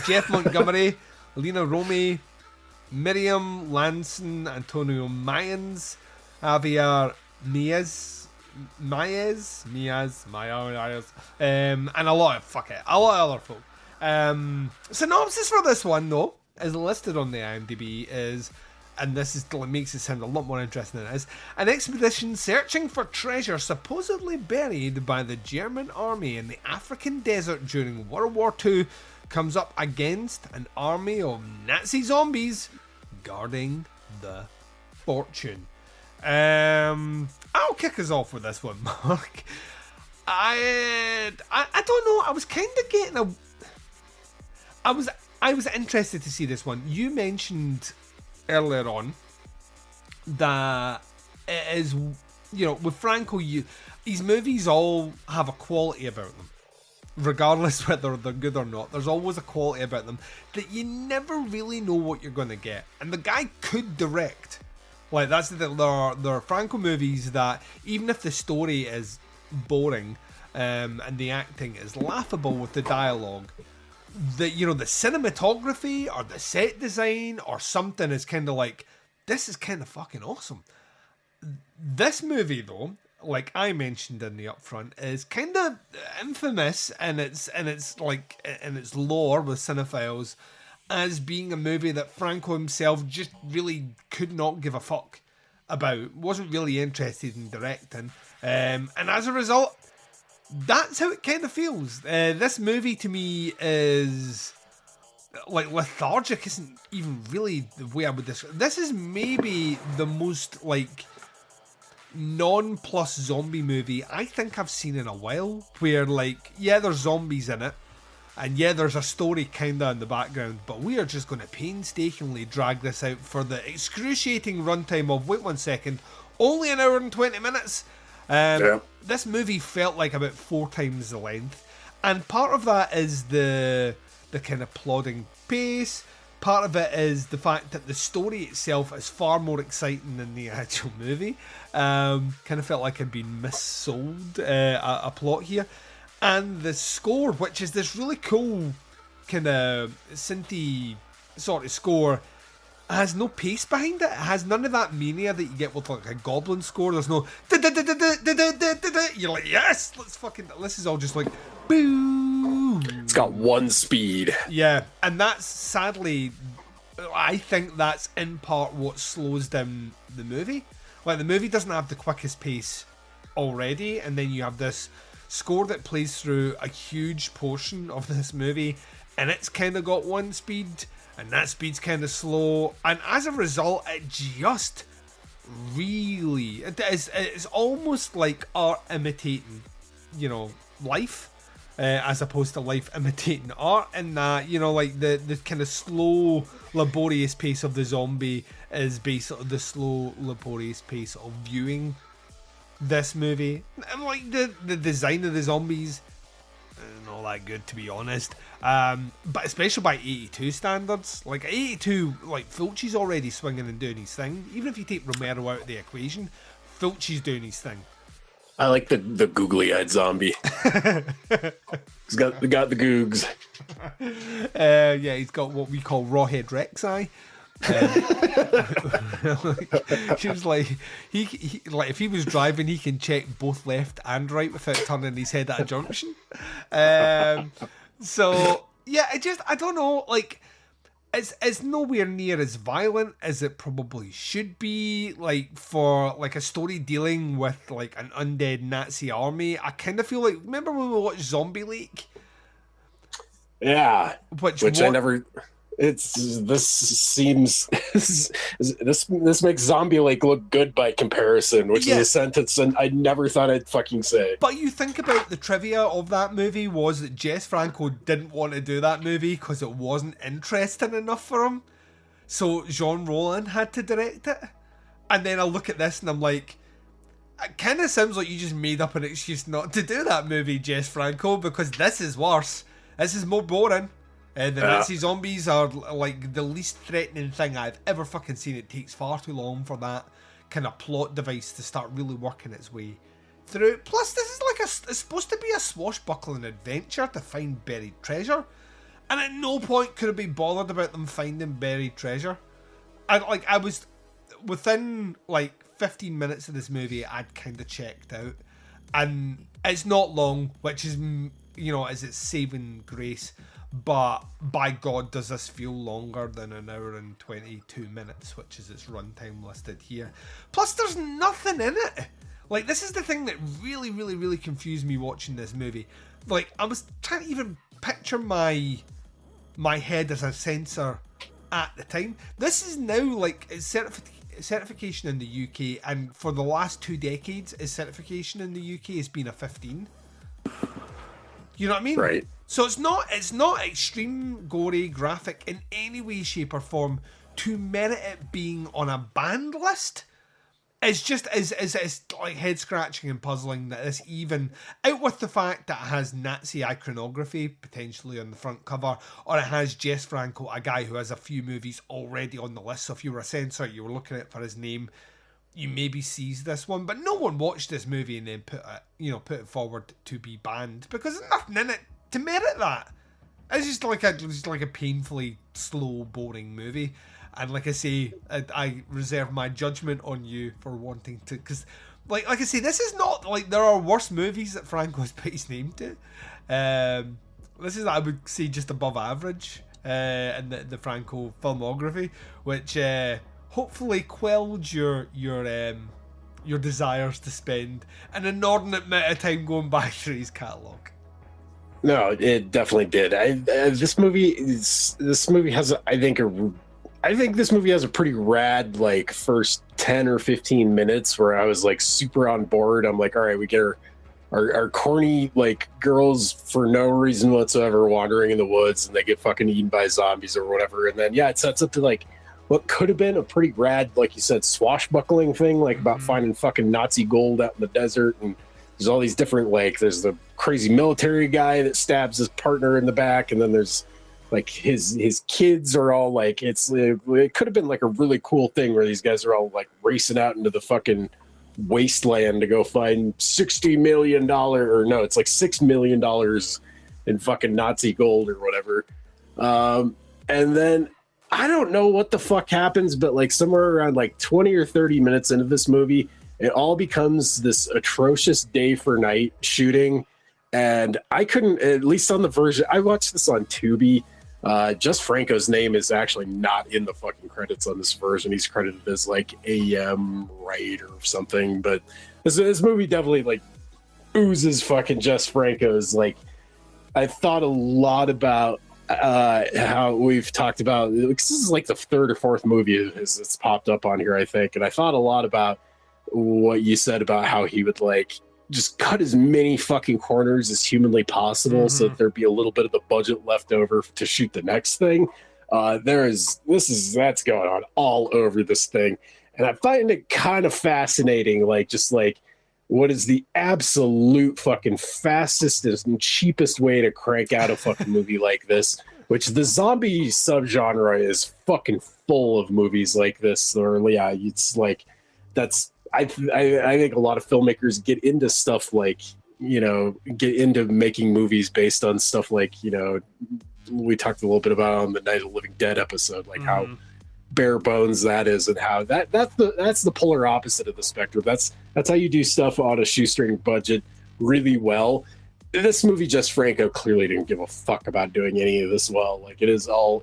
Speaker 1: Jeff Montgomery, Lena Romey, Miriam Lanson, Antonio Mayans, Javier Miaz, and a lot of other folk. Synopsis for this one, though, is listed on the IMDb is, and this is makes it sound a lot more interesting than it is, an expedition searching for treasure supposedly buried by the German army in the African desert during World War II comes up against an army of Nazi zombies guarding the fortune. I'll kick us off with this one, Mark. I don't know. I was kind of getting I was interested to see this one. You mentioned earlier on that it is, with Franco, his movies all have a quality about them. Regardless whether they're good or not, there's always a quality about them that you never really know what you're going to get. And the guy could direct. Like, that's the thing. There are Franco movies that, even if the story is boring and the acting is laughable with the dialogue, the cinematography or the set design or something is kind of like, this is kind of fucking awesome. This movie, though, like I mentioned in the upfront, is kind of infamous in its lore with cinephiles as being a movie that Franco himself just really could not give a fuck about, wasn't really interested in directing, and as a result, that's how it kind of feels. This movie to me is like lethargic. Isn't even really the way I would describe. This is maybe the most like non-plus zombie movie I think I've seen in a while, where like, yeah, there's zombies in it, and yeah, there's a story kinda in the background, but we are just going to painstakingly drag this out for the excruciating runtime of, wait 1 second, only an hour and 20 minutes. This movie felt like about 4 times the length, and part of that is the kind of plodding pace. Part of it is the fact that the story itself is far more exciting than the actual movie. Kind of felt like I'd been missold a plot here. And the score, which is this really cool kind of synthy sort of score, has no pace behind it. It has none of that mania that you get with like a Goblin score. There's no you're like, yes, this is all just like boom.
Speaker 7: It's got one speed.
Speaker 1: Yeah, and that's sadly, I think that's in part what slows down the movie. Like, the movie doesn't have the quickest pace already, and then you have this score that plays through a huge portion of this movie, and it's kind of got one speed, and that speed's kind of slow, and as a result, it just really, it's almost like art imitating, life, as opposed to life imitating art, in that, like the kind of slow, laborious pace of the zombie is basically the slow, laborious pace of viewing this movie. And like the design of the zombies, not that good, to be honest, but especially by 82 standards. Like 82, like Fulci's already swinging and doing his thing. Even if you take Romero out of the equation, Fulci's doing his thing.
Speaker 7: I like the googly-eyed zombie. He's got the googs.
Speaker 1: Yeah, he's got what we call rawhead Rex eye. She was like, he like, if he was driving, he can check both left and right without turning his head at a junction. So yeah, I don't know, like, it's nowhere near as violent as it probably should be. Like, for like a story dealing with like an undead Nazi army, I kind of feel like, remember when we watched Zombie Lake?
Speaker 7: Yeah, which I never This makes Zombie Lake look good by comparison, which is a sentence and I never thought I'd fucking say.
Speaker 1: But you think about the trivia of that movie was that Jess Franco didn't want to do that movie because it wasn't interesting enough for him. So Jean Rollin had to direct it. And then I look at this and I'm like, it kind of sounds like you just made up an excuse not to do that movie, Jess Franco, because this is worse. This is more boring. The Nazi zombies are like the least threatening thing I've ever fucking seen. It takes far too long for that kind of plot device to start really working its way through. Plus, this is like it's supposed to be a swashbuckling adventure to find buried treasure, and at no point could I be bothered about them finding buried treasure. I was within like 15 minutes of this movie, I'd kind of checked out, and it's not long, which is is its saving grace. But by God, does this feel longer than an hour and 22 minutes, which is its runtime listed here. Plus, there's nothing in it. Like, this is the thing that really, really, really confused me watching this movie. Like, I was trying to even picture my head as a censor at the time. This is now, like, it's certification in the UK, and for the last 2 decades, its certification in the UK has been a 15. You know what I mean?
Speaker 7: Right.
Speaker 1: So it's not extreme, gory, graphic in any way, shape, or form to merit it being on a banned list. It's just it's like head scratching and puzzling that this even out with the fact that it has Nazi iconography potentially on the front cover, or it has Jess Franco, a guy who has a few movies already on the list. So if you were a censor, you were looking at it for his name, you maybe seized this one, but no one watched this movie and then put it forward to be banned because there's nothing in it to merit that. It's just like a painfully slow, boring movie. And like I say, I reserve my judgment on you for wanting to, because like I say, this is not like there are worse movies that Franco's put his name to. This is, I would say, just above average in the Franco filmography, which hopefully quelled your desires to spend an inordinate amount of time going back through his catalogue.
Speaker 7: No, it definitely did. This movie has, I think this movie has a pretty rad like first 10 or 15 minutes where I was like super on board. I'm like, all right, we get our corny like girls for no reason whatsoever wandering in the woods and they get fucking eaten by zombies or whatever. And then it sets up to like what could have been a pretty rad, like you said, swashbuckling thing, like about finding fucking Nazi gold out in the desert. And there's all these different, like, there's the crazy military guy that stabs his partner in the back, and then there's like his kids are all like, it could have been like a really cool thing where these guys are all like racing out into the fucking wasteland to go find $60 million, or no, it's like $6 million in fucking Nazi gold or whatever. And then I don't know what the fuck happens, but like somewhere around like 20 or 30 minutes into this movie, it all becomes this atrocious day for night shooting. And I couldn't, at least on the version, I watched this on Tubi. Jesús Franco's name is actually not in the fucking credits on this version. He's credited as like AM Right or something. But this movie definitely like oozes fucking Jesús Franco's. Like, I thought a lot about how we've talked about, this is like the third or fourth movie it's popped up on here, I think. And I thought a lot about what you said about how he would like just cut as many fucking corners as humanly possible so that there'd be a little bit of the budget left over to shoot the next thing. That's going on all over this thing. And I find it kind of fascinating, like just like what is the absolute fucking fastest and cheapest way to crank out a fucking movie like this, which the zombie subgenre is fucking full of movies like this. Or yeah, it's like, that's, I think a lot of filmmakers get into stuff like, get into making movies based on stuff like, we talked a little bit about on the Night of the Living Dead episode, like how bare bones that is, and how that's the polar opposite of the spectrum. That's how you do stuff on a shoestring budget really well. This movie, Jesús Franco clearly didn't give a fuck about doing any of this well. Like it's all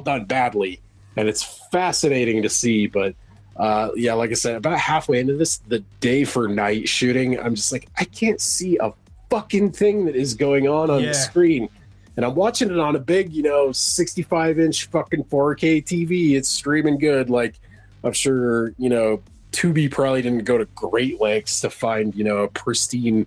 Speaker 7: done badly, and it's fascinating to see, but like I said, about halfway into this, the day for night shooting, I'm just like, I can't see a fucking thing that is going on the screen. And I'm watching it on a big, 65-inch fucking 4K TV. It's streaming good. Like, I'm sure, Tubi probably didn't go to great lengths to find, a pristine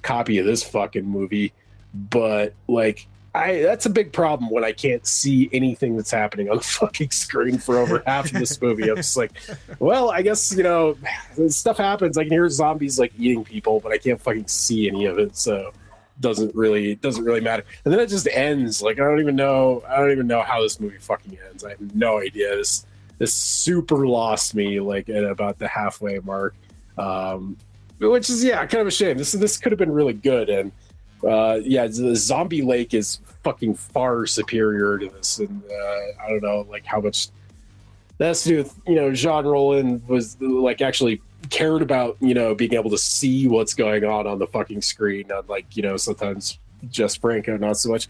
Speaker 7: copy of this fucking movie. But, like, that's a big problem when I can't see anything that's happening on the fucking screen for over half of this movie. I'm just like, well, I guess, stuff happens. I can hear zombies, like, eating people, but I can't fucking see any of it, so... doesn't really matter. And then it just ends. Like, I don't even know how this movie fucking ends. I have no idea. This super lost me, like, at about the halfway mark, which is kind of a shame. This could have been really good. And the Zombie Lake is fucking far superior to this. And I don't know, like, how much that has to do with, Jean Rollin was like actually cared about, being able to see what's going on the fucking screen, unlike, sometimes Jesús Franco, not so much.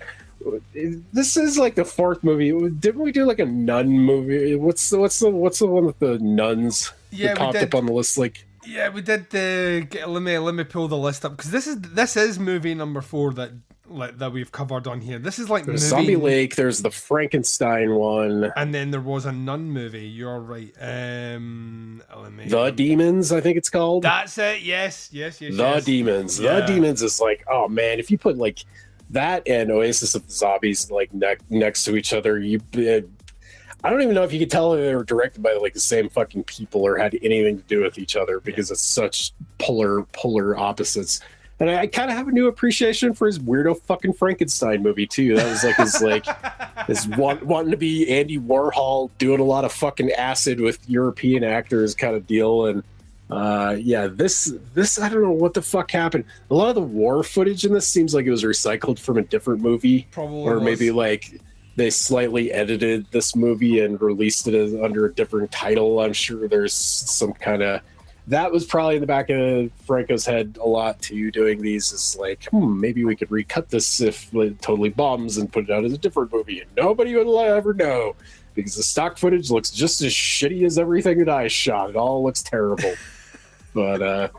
Speaker 7: This is like the fourth movie. Didn't we do like a nun movie? What's the one with the nuns that popped up on the list? Like, yeah, we did. Let me pull the list up, because this is movie number 4 that we've covered on here. This is like there's Zombie Lake, there's the Frankenstein one,
Speaker 1: and then there was a nun movie. You're right.
Speaker 7: The Demons, I think it's called.
Speaker 1: That's it. Yes.
Speaker 7: The Demons. Yeah. The Demons is like, oh man, if you put like that and Oasis of the Zombies like next to each other, I don't even know if you could tell if they were directed by like the same fucking people or had anything to do with each other, because it's such polar opposites. And I kind of have a new appreciation for his weirdo fucking Frankenstein movie too. That was like his wanting to be Andy Warhol, doing a lot of fucking acid with European actors kind of deal. And this I don't know what the fuck happened. A lot of the war footage in this seems like it was recycled from a different movie, or maybe like they slightly edited this movie and released it under a different title. I'm sure there's some kind of. That was probably in the back of Franco's head a lot too, doing these. Is like, maybe we could recut this if it totally bombs and put it out as a different movie, and nobody would ever know, because the stock footage looks just as shitty as everything that I shot. It all looks terrible. But I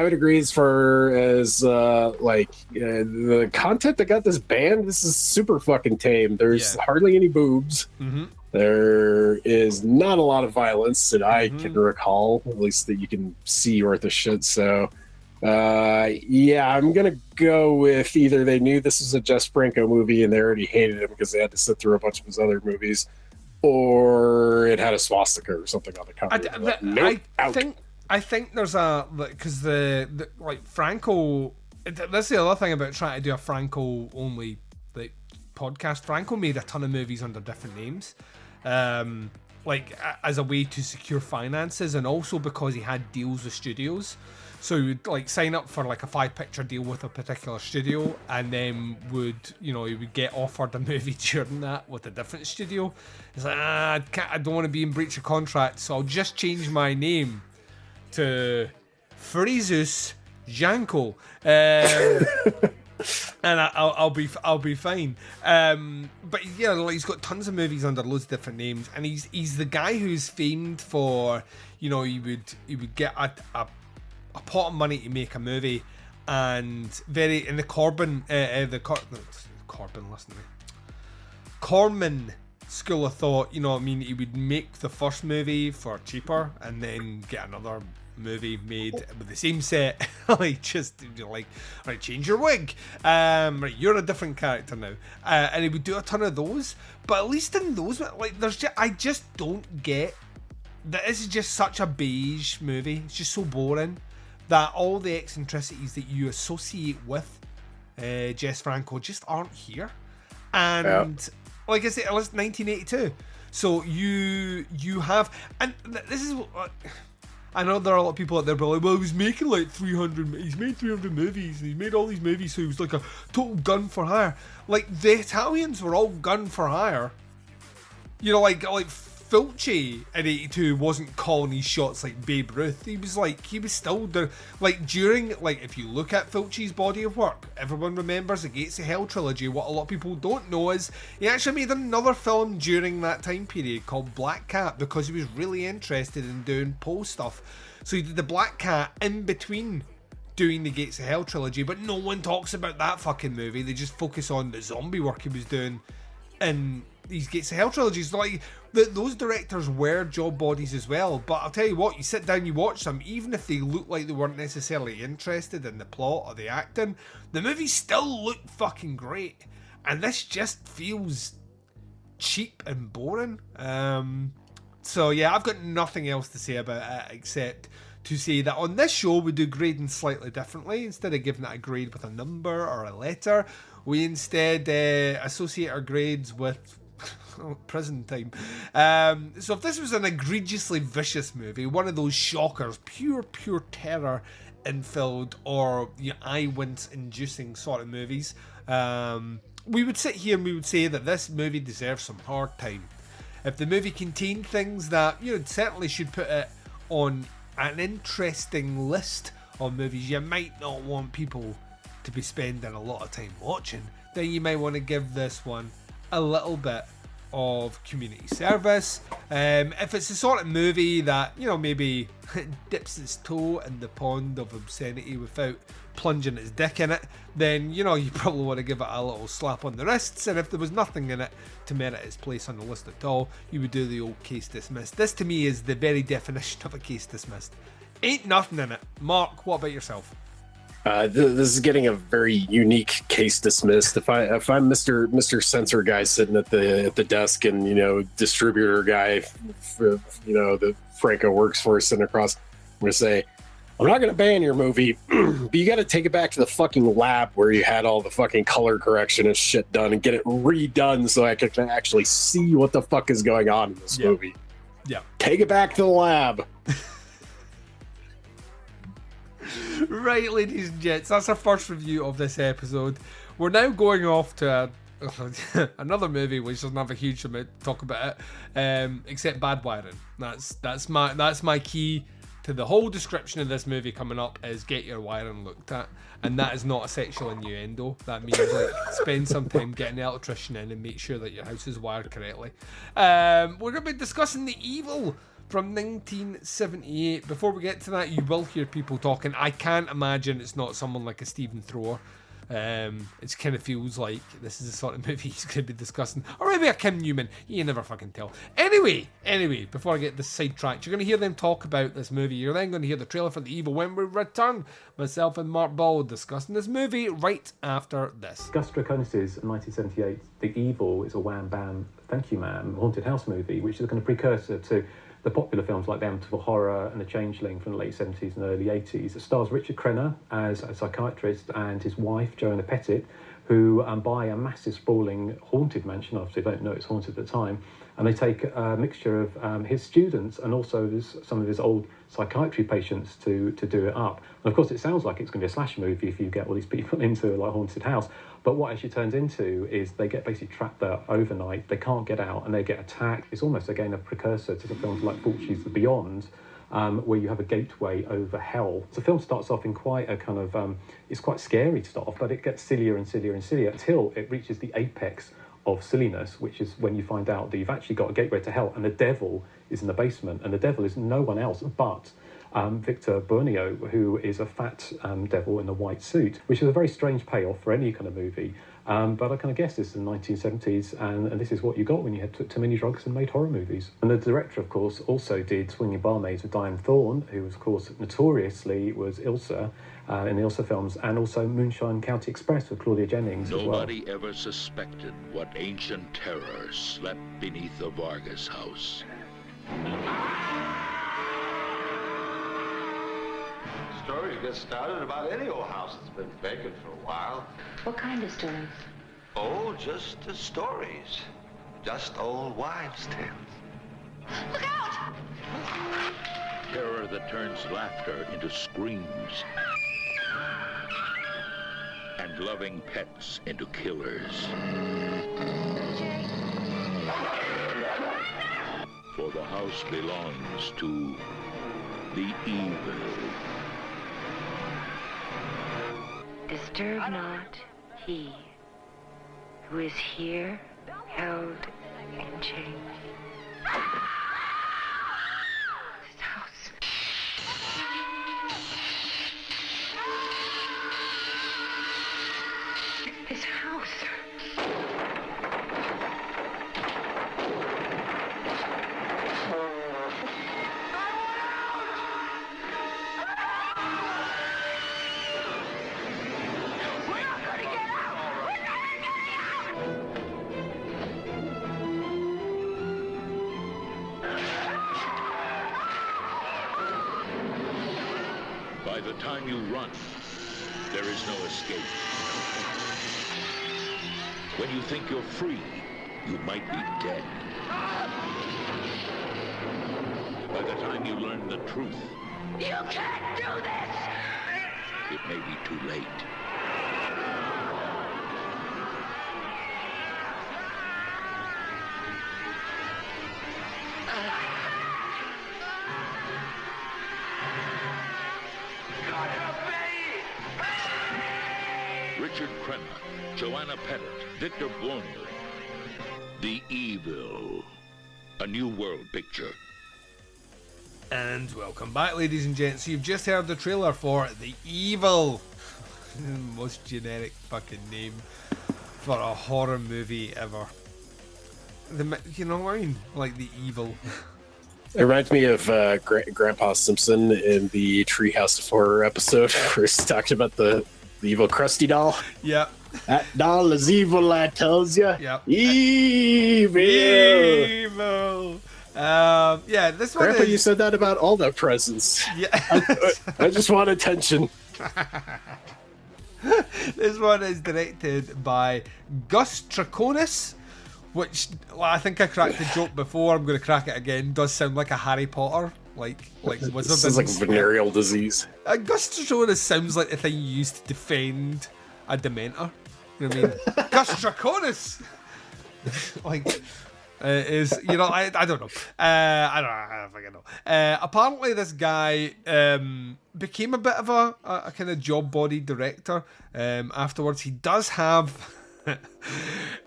Speaker 7: would agree as far as the content that got this banned. This is super fucking tame. There's hardly any boobs. Mm-hmm. There is not a lot of violence that I can recall, at least that you can see worth a shit. So, I'm going to go with either they knew this was a Jesús Franco movie and they already hated him because they had to sit through a bunch of his other movies, or it had a swastika or something on the cover.
Speaker 1: I think there's because the Franco. That's the other thing about trying to do a Franco only podcast. Franco made a ton of movies under different names, as a way to secure finances, and also because he had deals with studios. So he would sign up for a 5-picture deal with a particular studio, and then he would get offered a movie during that with a different studio. He's like, I don't want to be in breach of contract, so I'll just change my name to Jesús Franco. And I'll be fine. But he's got tons of movies under loads of different names, and he's the guy who's famed for, he would get a pot of money to make a movie, and the Corman school of thought, he would make the first movie for cheaper and then get another movie made with the same set, right, change your wig, right, you're a different character now, and he would do a ton of those. But at least in those, I just don't get that. This is just such a beige movie. It's just so boring that all the eccentricities that you associate with Jesús Franco just aren't here. And like I said, it was 1982, so you have, and this is. I know there are a lot of people out there, but well, he was making he's made 300 movies, and he's made all these movies, so he was like a total gun for hire. The Italians were all gun for hire. Like Fulci in 82 wasn't calling his shots like Babe Ruth. He was still there. During, if you look at Fulci's body of work, everyone remembers the Gates of Hell trilogy. What a lot of people don't know is he actually made another film during that time period called Black Cat, because he was really interested in doing Poe stuff. So he did the Black Cat in between doing the Gates of Hell trilogy, but no one talks about that fucking movie. They just focus on the zombie work he was doing in these Gates of Hell trilogies. Like, those directors were job bodies as well, but I'll tell you what, you sit down, you watch them, even if they look like they weren't necessarily interested in the plot or the acting, the movies still look fucking great. And this just feels cheap and boring. So yeah, I've got nothing else to say about it except to say that on this show we do grading slightly differently. Instead of giving it a grade with a number or a letter, we instead associate our grades with prison time. So if this was an egregiously vicious movie, one of those shockers, pure terror infilled or eye wince inducing sort of movies, we would sit here and we would say that this movie deserves some hard time. If the movie contained things that certainly should put it on an interesting list of movies you might not want people to be spending a lot of time watching, then you might want to give this one a little bit of community service. If it's the sort of movie that maybe dips its toe in the pond of obscenity without plunging its dick in it, then you probably want to give it a little slap on the wrists. And if there was nothing in it to merit its place on the list at all, you would do the old case dismissed. This to me is the very definition of a case dismissed. Ain't nothing in it. Mark, what about yourself?
Speaker 7: This is getting a very unique case dismissed. If I'm Mr. Censor guy sitting at the desk and distributor guy, that Franco works for sitting across, I'm gonna say, I'm not gonna ban your movie, but you got to take it back to the fucking lab where you had all the fucking color correction and shit done, and get it redone so I can actually see what the fuck is going on in this movie.
Speaker 1: Yeah,
Speaker 7: take it back to the lab.
Speaker 1: Right, ladies and gents, that's our first review of this episode. We're now going off to another movie which doesn't have a huge amount to talk about it, except bad wiring. That's my key to the whole description of this movie coming up is get your wiring looked at, and that is not a sexual innuendo. That means spend some time getting an electrician in and make sure that your house is wired correctly. We're going to be discussing The Evil from 1978. Before we get to that, you will hear people talking. I can't imagine it's not someone like a Stephen Thrower. It kind of feels like this is the sort of movie he's going to be discussing. Or maybe a Kim Newman. You never fucking tell. Anyway, before I get this sidetracked, you're going to hear them talk about this movie. You're then going to hear the trailer for The Evil when we return. Myself and Mark Ball discussing this movie right after this.
Speaker 12: Gus Trikonis' 1978 The Evil is a wham bam thank you ma'am haunted house movie, which is a kind of precursor to the popular films like The Amityville Horror and The Changeling from the late 70s and early 80s. It stars Richard Crenna as a psychiatrist and his wife, Joanna Pettit, who buy a massive sprawling haunted mansion. Obviously, they don't know it's haunted at the time. And they take a mixture of his students and also some of his old psychiatry patients to do it up. And of course, it sounds like it's going to be a slasher movie if you get all these people into a haunted house. But what actually turns into is they get basically trapped there overnight. They can't get out and they get attacked. It's almost, again, a precursor to the films like Fulci's The Beyond, where you have a gateway over hell. The film starts off in quite a kind of, it's quite scary to start off, but it gets sillier and sillier and sillier until it reaches the apex of silliness, which is when you find out that you've actually got a gateway to hell and the devil is in the basement, and the devil is no one else but Victor Bernio, who is a fat devil in a white suit, which is a very strange payoff for any kind of movie. But I kind of guess this is the 1970s, and this is what you got when you had took too many drugs and made horror movies. And the director, of course, also did Swinging Barmaids with Diane Thorne, who, of course, notoriously was Ilsa in the Ilsa films, and also Moonshine County Express with Claudia Jennings as well.
Speaker 13: Nobody ever suspected what ancient terror slept beneath the Vargas house.
Speaker 9: Stories get started about any old house that's been vacant for a while.
Speaker 10: What kind of stories?
Speaker 9: Oh, just stories. Just old wives' tales.
Speaker 10: Look out!
Speaker 13: Terror that turns laughter into screams. And loving pets into killers. For the house belongs to the evil.
Speaker 14: Disturb not he who is here held in chains. This house.
Speaker 13: the time you run, there is no escape. When you think you're free, you might be dead. By the time you learn the truth,
Speaker 11: You can't do this!
Speaker 13: it may be too late. Richard Crenna, Joanna Pettit, Victor Blonder. The Evil. A New World picture.
Speaker 1: And welcome back, ladies and gents. You've just heard the trailer for The Evil. Most generic fucking name for a horror movie ever. You know what I mean? Like The Evil.
Speaker 7: It reminds me of Grandpa Simpson in the Treehouse of Horror episode where he's talking about the evil Krusty doll.
Speaker 1: Yep.
Speaker 7: That doll is evil, I tells you.
Speaker 1: Yep.
Speaker 7: Evil.
Speaker 1: Evil. Yeah, this one
Speaker 7: Grandpa,
Speaker 1: is...
Speaker 7: you said that about all the presents.
Speaker 1: Yeah.
Speaker 7: I just want attention.
Speaker 1: This one is directed by Gus Trikonis, which, well, I think I cracked the joke before. I'm going to crack it again. Does sound like a Harry Potter, like wizard.
Speaker 7: This is like venereal disease.
Speaker 1: Gus Trikonis sounds like the thing you used to defend a Dementor. You know what I mean? Gus Trikonis. Like. Is, you know, I don't know. I don't fucking know. Apparently, this guy became a bit of a kind of job body director. Afterwards, he does have.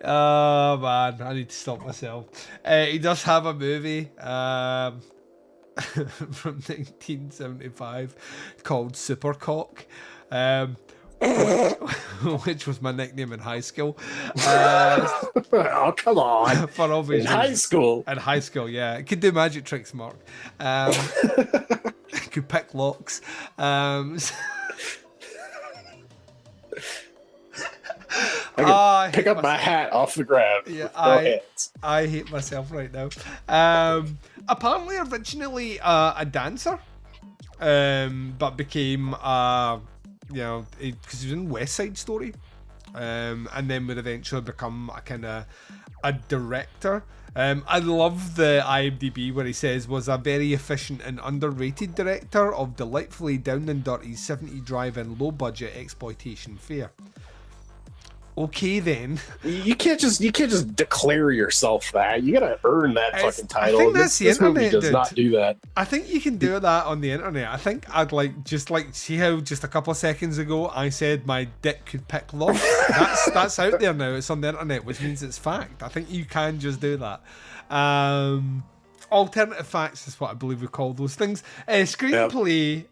Speaker 1: Oh man, I need to stop myself. He does have a movie from 1975 called Supercock. Which was my nickname in high school.
Speaker 7: Oh, come on.
Speaker 1: For obvious
Speaker 7: in high school?
Speaker 1: In high school, yeah. It could do magic tricks, Mark. Could pick locks.
Speaker 7: I can pick up my hat off the ground.
Speaker 1: Yeah,
Speaker 7: with
Speaker 1: I hate myself right now. Apparently, originally a dancer, but became you know, because he was in West Side Story, and then would eventually become a kind of a director. I love the IMDb where he says was a very efficient and underrated director of delightfully down and dirty 70s drive-in low budget exploitation fare. Okay then.
Speaker 7: You can't just declare yourself that. You gotta earn that fucking title.
Speaker 1: I think that's the internet,
Speaker 7: movie does
Speaker 1: dude.
Speaker 7: not do that.
Speaker 1: I think you can do that on the internet. I think I'd see how just a couple of seconds ago I said my dick could pick locks. That's out there now. It's on the internet, which means it's fact. I think you can just do that. Alternative facts is what I believe we call those things. Screenplay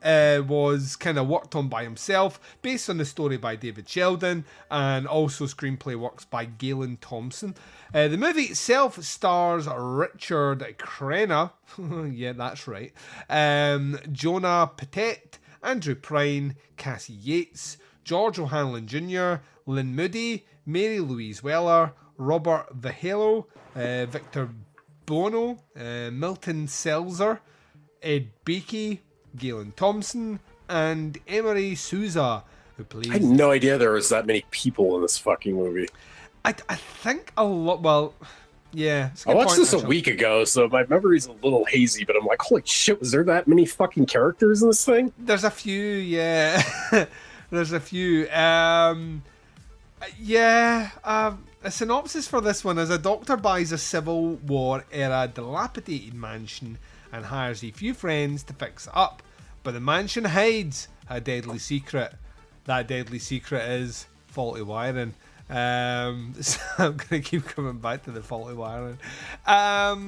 Speaker 1: was kind of worked on by himself, based on the story by David Sheldon, and also screenplay works by Galen Thompson. The movie itself stars Richard Crenna, yeah, that's right, Jonah Pettit, Andrew Prine, Cassie Yates, George O'Hanlon Jr., Lynn Moody, Mary Louise Weller, Robert Vihelo, Victor Bono, Milton Selzer, Ed Beakey, Galen Thompson, and Emery Souza, who plays...
Speaker 7: I had no idea there was that many people in this fucking movie.
Speaker 1: I think a lot... Well, yeah.
Speaker 7: I watched this a week ago, so my memory's a little hazy, but I'm like, holy shit, was there that many fucking characters in this thing?
Speaker 1: There's a few, yeah. There's a few. A synopsis for this one is a doctor buys a Civil War era dilapidated mansion and hires a few friends to fix it up, but the mansion hides a deadly secret. That deadly secret is faulty wiring. So I'm gonna keep coming back to the faulty wiring. Yeah,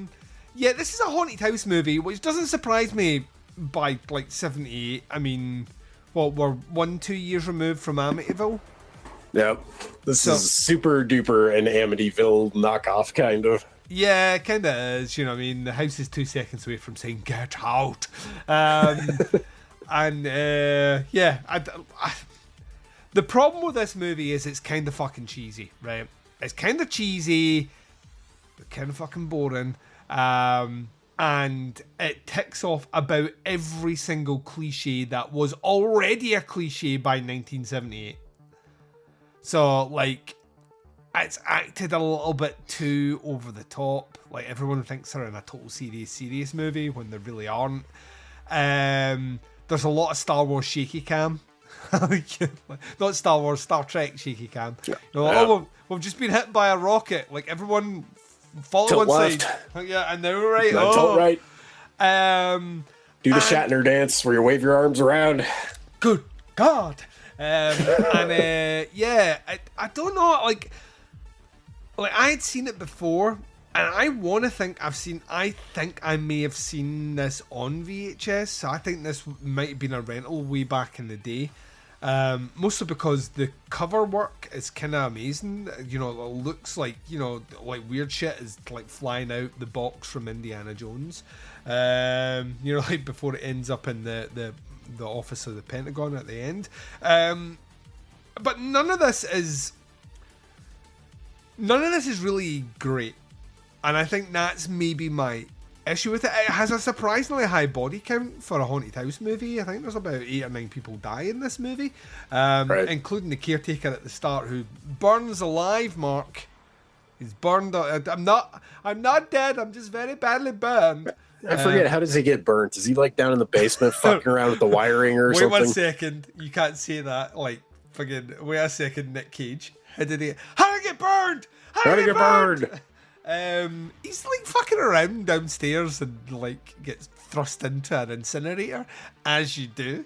Speaker 1: this is a haunted house movie, which doesn't surprise me by like 78. I mean, what, we're 1-2 years removed from Amityville.
Speaker 7: Yep. This is super duper an Amityville knockoff, kind of.
Speaker 1: Yeah, it kind of is. You know what I mean? The house is 2 seconds away from saying, get out. The problem with this movie is it's kind of fucking cheesy, right? It's kind of cheesy, but kind of fucking boring. And and it ticks off about every single cliche that was already a cliche by 1978. So, like, it's acted a little bit too over the top. Like, everyone thinks they're in a total serious movie when they really aren't. There's a lot of Star Wars shaky cam. Not Star Wars, Star Trek shaky cam.
Speaker 7: Yeah.
Speaker 1: You know, oh, we've just been hit by a rocket. Like, everyone follow
Speaker 7: Tilt
Speaker 1: one
Speaker 7: left.
Speaker 1: side. Like, yeah, and now we're right.
Speaker 7: No, tilt right. Do the
Speaker 1: and-
Speaker 7: Shatner dance where you wave your arms around.
Speaker 1: Good God. Yeah, I don't know, like I had seen it before, and I want to think I think I may have seen this on VHS, so I think this might have been a rental way back in the day, mostly because the cover work is kind of amazing. You know, it looks like, you know, like weird shit is like flying out the box from Indiana Jones, you know, like before it ends up in the office of the Pentagon at the end. But none of this is really great, and I think that's maybe my issue with it. It has a surprisingly high body count for a haunted house movie. I think there's about 8 or 9 people die in this movie, including the caretaker at the start, who burns alive. Mark, he's burned. I'm not dead. I'm just very badly burned.
Speaker 7: I forget, how does he get burnt? Is he like down in the basement fucking around with the wiring or something?
Speaker 1: Wait 1 second. You can't say that. Like, fucking, wait a second, Nick Cage. How did he get burned? How did he get burned? He's like fucking around downstairs and like gets thrust into an incinerator, as you do.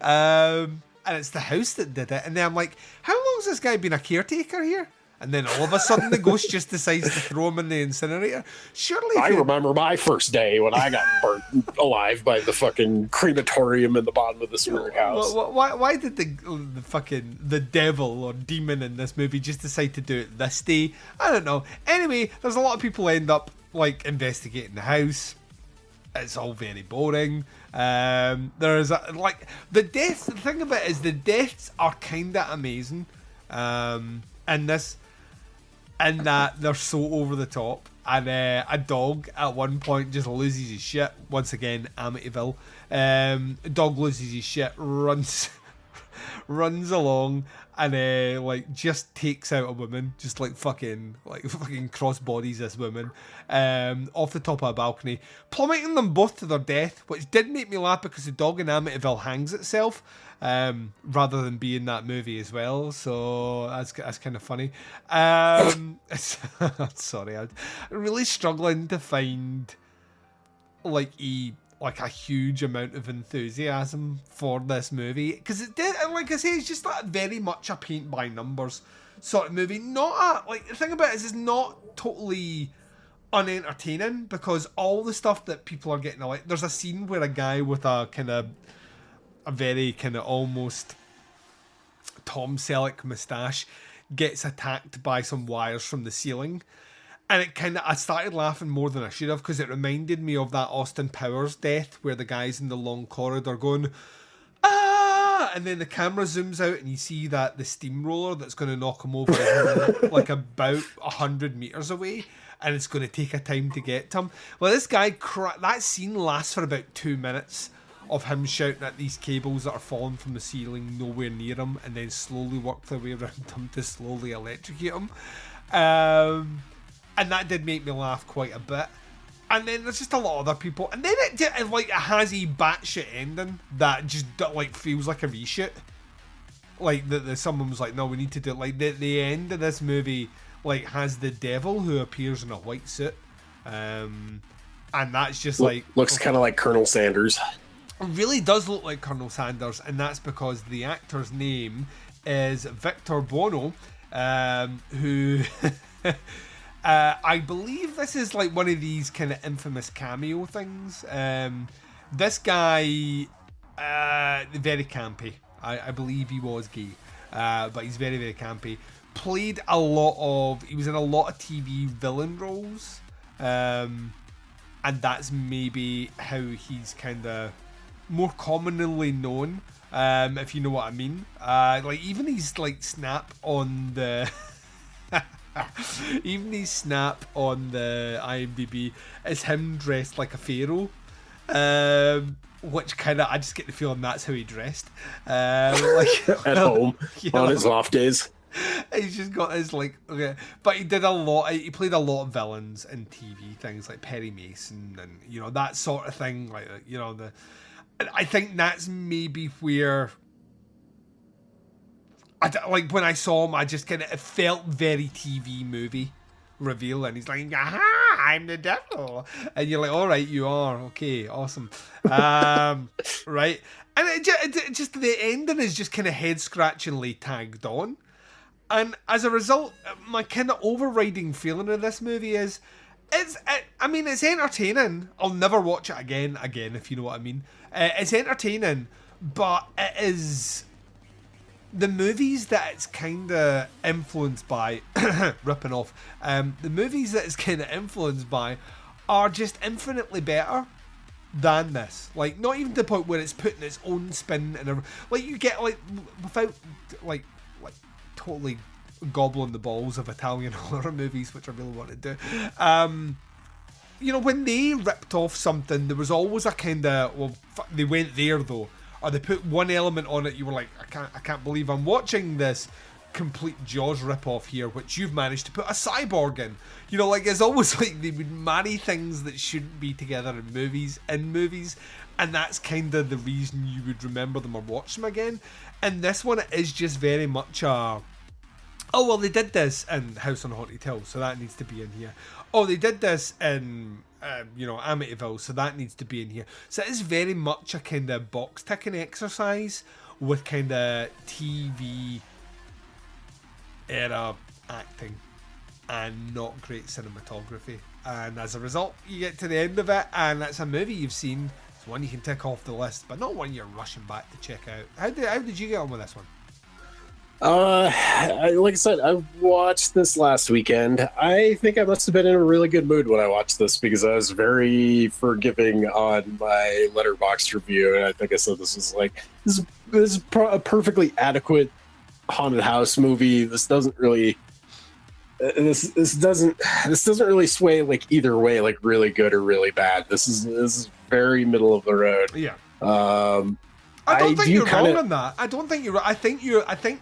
Speaker 1: And it's the house that did it. And then I'm like, how long's this guy been a caretaker here? And then all of a sudden the ghost just decides to throw him in the incinerator. Surely
Speaker 7: I remember my first day when I got burnt alive by the fucking crematorium in the bottom of the sewer house.
Speaker 1: Why did the devil or demon in this movie just decide to do it this day? I don't know. Anyway, there's a lot of people end up like investigating the house. It's all very boring. There's the deaths. The thing about it is the deaths are kind of amazing. And that they're so over the top. And a dog at one point just loses his shit. Once again, Amityville. A dog loses his shit, runs along, and like just takes out a woman, just like fucking cross bodies this woman off the top of a balcony, plummeting them both to their death, which did make me laugh because the dog in Amityville hangs itself. Rather than be in that movie as well, so that's kind of funny. Sorry, I'm really struggling to find like a huge amount of enthusiasm for this movie, because it did, and like I say, it's just like very much a paint by numbers sort of movie. Not a, like, the thing about it is it's not totally unentertaining, because all the stuff that people are getting, like, there's a scene where a guy with a very kind of almost Tom Selleck moustache gets attacked by some wires from the ceiling, and I started laughing more than I should have, because it reminded me of that Austin Powers death where the guy's in the long corridor going ah, and then the camera zooms out and you see that the steamroller that's going to knock him over is like about 100 meters away, and it's going to take a time to get to him. Well, this guy that scene lasts for about 2 minutes of him shouting at these cables that are falling from the ceiling nowhere near him, and then slowly work their way around him to slowly electrocute him. And that did make me laugh quite a bit. And then there's just a lot of other people. And then it has a batshit ending that just like feels like a reshoot. Like someone was like, no, we need to do it. Like the end of this movie like has the devil who appears in a white suit. And that's just
Speaker 7: looks kind of like Colonel Sanders.
Speaker 1: Really does look like Colonel Sanders, and that's because the actor's name is Victor Buono, who I believe this is like one of these kind of infamous cameo things. This guy, very campy. I believe he was gay, but he's very, very campy. He was in a lot of TV villain roles, and that's maybe how he's kind of more commonly known, if you know what I mean. Like even his like snap on the Even his snap on the IMDb is him dressed like a pharaoh, which kind of, I just get the feeling that's how he dressed. Like
Speaker 7: at home on his off days.
Speaker 1: He's just got his okay, but he did a lot. He played a lot of villains in TV things like Perry Mason and that sort of thing. Like I think that's maybe where. Like when I saw him, I just kind of, it felt very TV movie reveal, and he's like, "Aha, I'm the devil," and you're like, "All right, you are okay, awesome," right? And it just the ending is just kind of head scratchingly tagged on, and as a result, my kind of overriding feeling of this movie is, it's entertaining. I'll never watch it again, if you know what I mean. It's entertaining, but it is. The movies that it's kind of influenced by, ripping off, the movies that it's kind of influenced by are just infinitely better than this. Like, not even to the point where it's putting its own spin and like you get without like totally gobbling the balls of Italian horror movies, which I really want to do. When they ripped off something, there was always a kind of they went there though. Or they put one element on it, you were like, I can't believe I'm watching this complete Jaws ripoff here, which you've managed to put a cyborg in. It's always like they would marry things that shouldn't be together in movies, and that's kind of the reason you would remember them or watch them again. And this one is just very much they did this in House on Haunted Hill, so that needs to be in here. Oh, they did this in Amityville, so that needs to be in here. So it is very much a kind of box ticking exercise with kind of TV era acting and not great cinematography. And as a result, you get to the end of it, and it's a movie you've seen. It's one you can tick off the list, but not one you're rushing back to check out. How did you get on with this one?
Speaker 7: Like I said, I watched this last weekend. I think I must have been in a really good mood when I watched this because I was very forgiving on my Letterboxd review, and I think I said this was this is a perfectly adequate haunted house movie. This doesn't really this doesn't really sway either way, really good or really bad. This is very middle of the road.
Speaker 1: Yeah. I don't think you're wrong on that. I don't think you're right. I think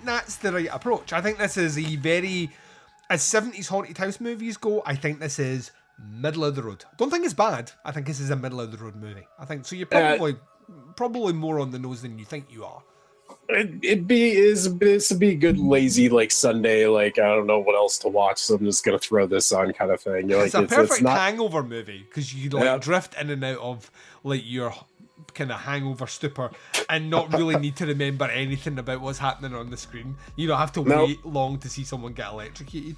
Speaker 1: that's the right approach. I think this is a very, as 70s haunted house movies go, I think this is middle of the road. Don't think it's bad. I think this is a middle of the road movie. I think so. You're probably more on the nose than you think you are.
Speaker 7: It'd be good lazy Sunday, I don't know what else to watch, so I'm just gonna throw this on kind of thing.
Speaker 1: It's a perfect hangover movie because you drift in and out of your kind of hangover stupor and not really need to remember anything about what's happening on the screen. You don't have to wait long to see someone get electrocuted.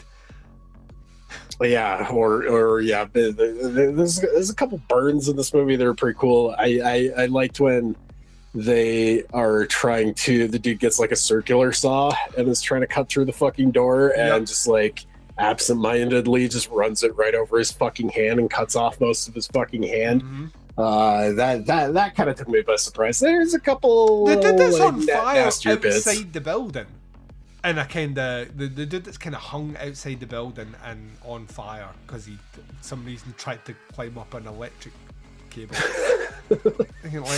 Speaker 7: Yeah, or there's a couple burns in this movie that are pretty cool. I liked when they are trying to, the dude gets a circular saw and is trying to cut through the fucking door and just absentmindedly just runs it right over his fucking hand and cuts off most of his fucking hand.
Speaker 1: Mm-hmm.
Speaker 7: That kind of took me by surprise. There's a couple.
Speaker 1: They did this on fire outside
Speaker 7: bits.
Speaker 1: The building, and a kind of the dude that's kind of hung outside the building and on fire because he, for some reason, tried to climb up an electric cable.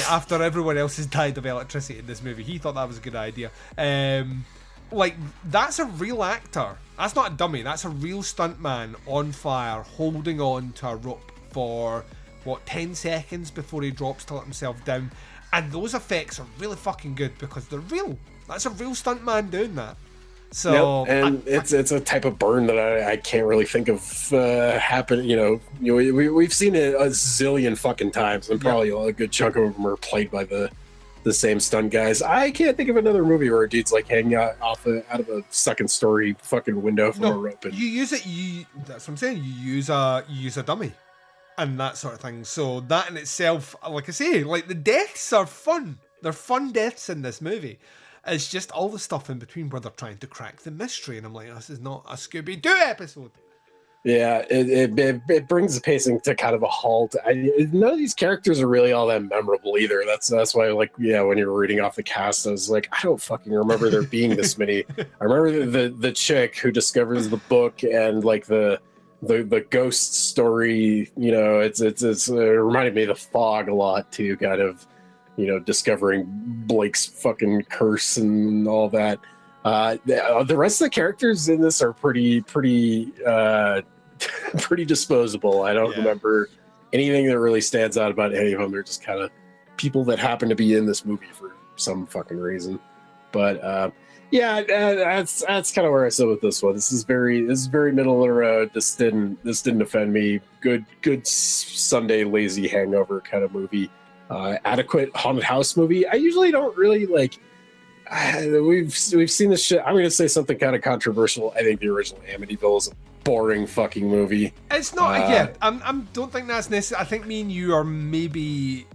Speaker 1: After everyone else has died of electricity in this movie, he thought that was a good idea. That's a real actor. That's not a dummy. That's a real stuntman on fire, holding on to a rope for 10 seconds before he drops to let himself down. And those effects are really fucking good because they're real. That's a real stuntman doing that. So
Speaker 7: it's a type of burn that I can't really think of happening. We've seen it a zillion fucking times, and probably a good chunk of them are played by the same stunt guys. I can't think of another movie where a dude's hanging out out of a second story fucking window from a rope. And...
Speaker 1: You use it. That's what I'm saying. You use a dummy. And that sort of thing. So that in itself, like I say, the deaths are fun. They're fun deaths in this movie. It's just all the stuff in between where they're trying to crack the mystery. And I'm like, this is not a Scooby-Doo episode.
Speaker 7: Yeah, it brings the pacing to kind of a halt. None of these characters are really all that memorable either. That's why, like, yeah, when you were reading off the cast, I was like, I don't fucking remember there being this many. I remember the chick who discovers the book and like the ghost story. You know, it reminded me of The Fog a lot too, kind of, you know, discovering Blake's fucking curse and all that. The rest of the characters in this are pretty disposable. I don't remember anything that really stands out about any of them. They're just kind of people that happen to be in this movie for some fucking reason. But that's kind of where I sit with this one. This is very middle of the road. This didn't offend me. Good Sunday lazy hangover kind of movie. Adequate haunted house movie. I usually don't really like. We've seen this shit. I'm going to say something kind of controversial. I think the original Amityville is a boring fucking movie.
Speaker 1: It's not. I don't think that's necessary. I think me and you are maybe.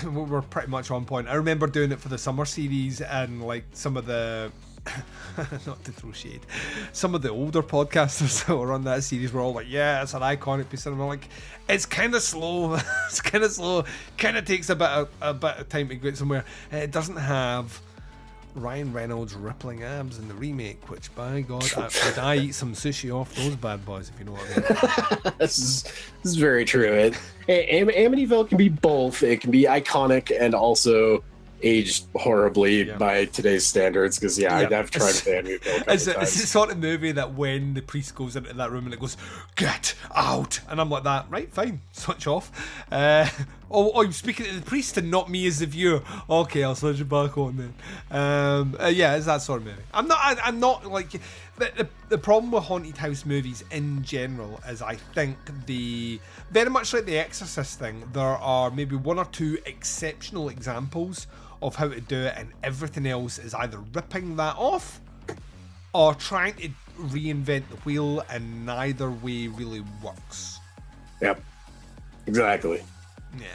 Speaker 1: We're pretty much on point. I remember doing it for the summer series and like some of the. Not to throw shade, some of the older podcasters that were on that series were all like, yeah, it's an iconic piece of cinema. Like, it's kind of slow. Kind of takes a bit of time to get somewhere. It doesn't have Ryan Reynolds' rippling abs in the remake, which, by God, would I eat some sushi off those bad boys, if you know what I mean.
Speaker 7: This is very true. Amityville can be both. It can be iconic and also aged horribly by today's standards, because I've tried to Amityville.
Speaker 1: It's the sort of movie that when the priest goes into that room and it goes, "Get out," and I'm like, that right, fine, switch off. I'm speaking to the priest and not me as the viewer. Okay, I'll switch it back on then. It's that sort of movie. I'm not like the problem with haunted house movies in general is I think very much like the Exorcist thing, there are maybe one or two exceptional examples of how to do it, and everything else is either ripping that off or trying to reinvent the wheel, and neither way really works.
Speaker 7: Yep, exactly.
Speaker 1: Yeah.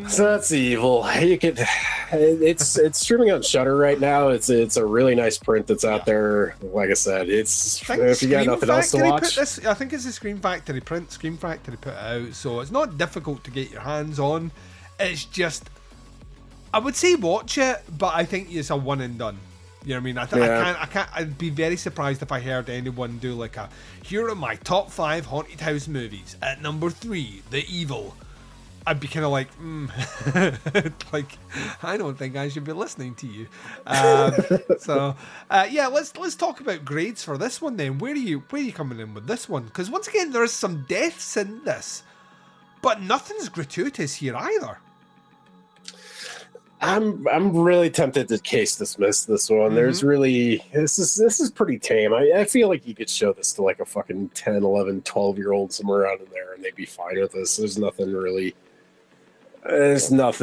Speaker 7: So that's the evil. It's streaming on Shudder right now. It's a really nice print that's out there. Like I said, if you got nothing else to watch.
Speaker 1: I think it's a Scream Factory print. Scream Factory put it out, so it's not difficult to get your hands on. It's just, I would say watch it, but I think it's a one and done. You know what I mean? I can't. I'd be very surprised if I heard anyone do like here are my top 5 haunted house movies. At number 3, The Evil. I'd be kind of like, like, I don't think I should be listening to you. Let's talk about grades for this one then. Where are you coming in with this one? Because once again, there's some deaths in this, but nothing's gratuitous here either.
Speaker 7: I'm really tempted to case dismiss this one. Mm-hmm. There's really this is pretty tame. I feel like you could show this to like a fucking 10, 11, 12-year-old somewhere around in there and they'd be fine with this. There's nothing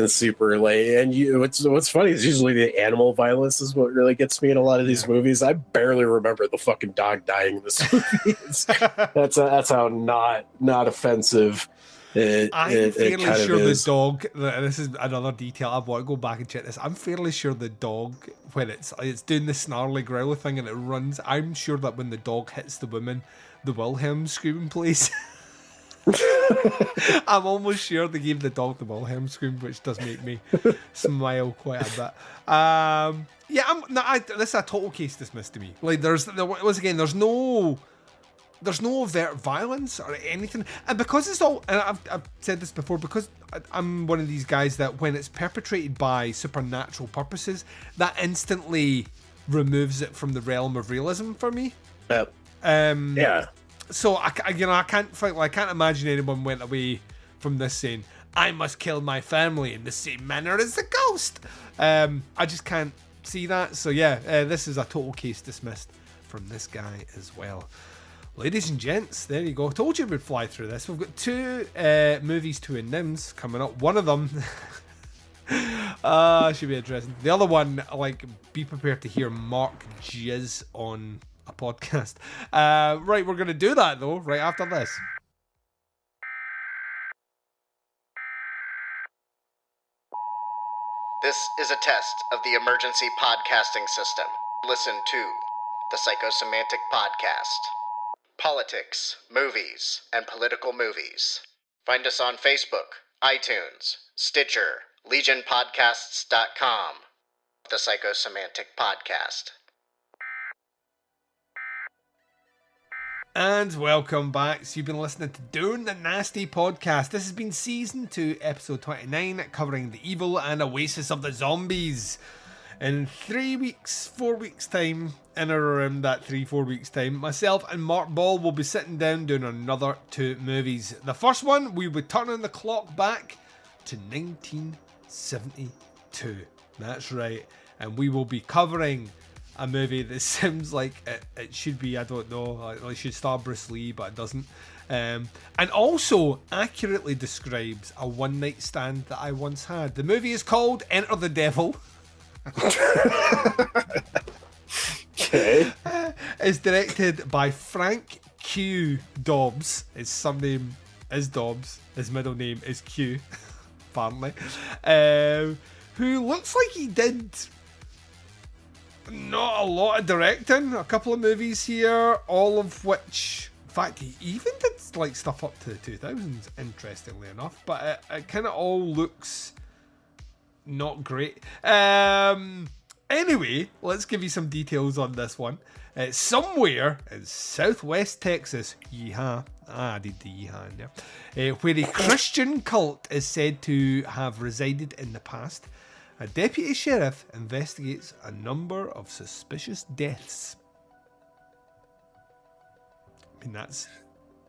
Speaker 7: super late. And what's funny is usually the animal violence is what really gets me in a lot of these movies. I barely remember the fucking dog dying in this movie. That's how not offensive I'm
Speaker 1: fairly sure the dog, this is another detail, I want to go back and check this. I'm fairly sure the dog, when it's doing the snarly growler thing and it runs, I'm sure that when the dog hits the woman, the Wilhelm scream plays. I'm almost sure they gave the dog the Wilhelm scream, which does make me smile quite a bit. This is a total case dismissed to me. Like there's no overt violence or anything, and because it's all, and I've said this before, because I'm one of these guys that when it's perpetrated by supernatural purposes, that instantly removes it from the realm of realism for me. So I can't imagine anyone went away from this saying, I must kill my family in the same manner as the ghost. I just can't see that. So this is a total case dismissed from this guy as well. Ladies and gents, there you go. Told you we'd fly through this. We've got 2 movies, 2 NIMS coming up. One of them should be interesting. The other one, be prepared to hear Mark jizz on a podcast. Right, we're going to do that, though, right after this.
Speaker 15: This is a test of the emergency podcasting system. Listen to the Psychosemantic Podcast. politics, movies, and political movies. Find us on Facebook, iTunes, Stitcher, legionpodcasts.com, the Psychosemantic Podcast.
Speaker 1: And welcome back. So you've been listening to Doing the Nasty podcast. This has been season 2, episode 29, covering the evil and Oasis of the zombies. In 4 weeks time, in or around that 3-4 weeks time, myself and Mark Ball will be sitting down doing another 2 movies. The first one, we'll be turning the clock back to 1972. That's right. And we will be covering a movie that sounds like it should be, I don't know, it should star Bruce Lee, but it doesn't. And also accurately describes a one-night stand that I once had. The movie is called Enter the Devil.
Speaker 7: Okay.
Speaker 1: It's directed by Frank Q. Dobbs. His surname is Dobbs. His middle name is Q, apparently. Who looks like he did not a lot of directing. A couple of movies here, all of which, in fact, he even did like stuff up to the 2000s, interestingly enough. But it kind of all looks not great. Anyway, let's give you some details on this one. It's somewhere in southwest Texas, yeehaw, I did the yeehaw in there, where a Christian cult is said to have resided in the past. A deputy sheriff investigates a number of suspicious deaths. I mean, that's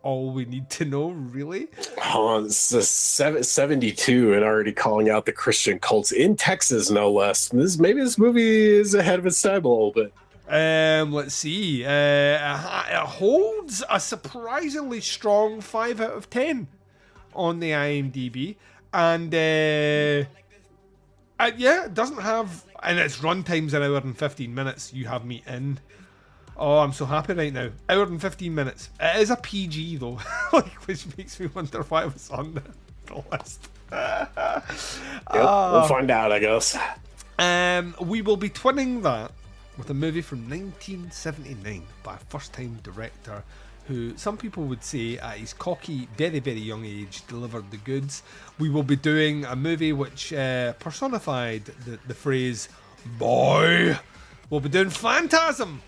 Speaker 1: all we need to know, really.
Speaker 7: Oh, it's 72 and already calling out the Christian cults in Texas, no less. Maybe this movie is ahead of its time a little bit.
Speaker 1: Let's see. It holds a surprisingly strong 5 out of 10 on the IMDb. And yeah, it doesn't have, and its runtime's an hour and 15 minutes. You have me in. Oh, I'm so happy right now. Hour and 15 minutes. It is a PG though, which makes me wonder why it was on the list.
Speaker 7: We'll find out, I guess.
Speaker 1: We will be twinning that with a movie from 1979 by a first-time director who some people would say at his cocky, very, very young age delivered the goods. We will be doing a movie which personified the phrase, boy. We'll be doing Phantasm.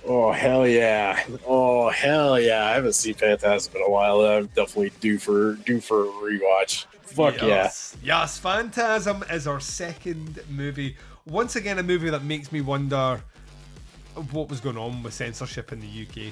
Speaker 7: Oh, hell yeah. Oh, hell yeah. I haven't seen Phantasm in a while. I'm definitely due for a rewatch. Fuck
Speaker 1: yes. Yes, Phantasm is our second movie. Once again, a movie that makes me wonder what was going on with censorship in the UK.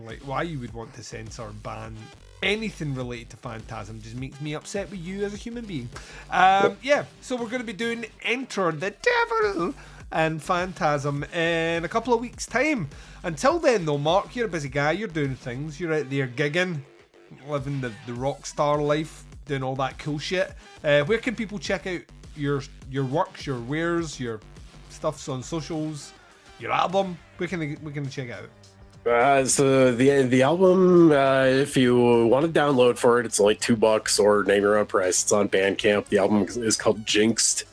Speaker 1: Like why you would want to censor, ban anything related to Phantasm just makes me upset with you as a human being. Yeah, so we're going to be doing Enter the Devil and Phantasm in a couple of weeks' time. Until then, though, Mark, you're a busy guy. You're doing things. You're out there gigging, living the rock star life, doing all that cool shit. Where can people check out your works, your wares, your stuffs on socials, your album? Where can they check it out?
Speaker 7: So the album, if you want to download for it, it's only $2 or name your own price. It's on Bandcamp. The album is called Jinxed.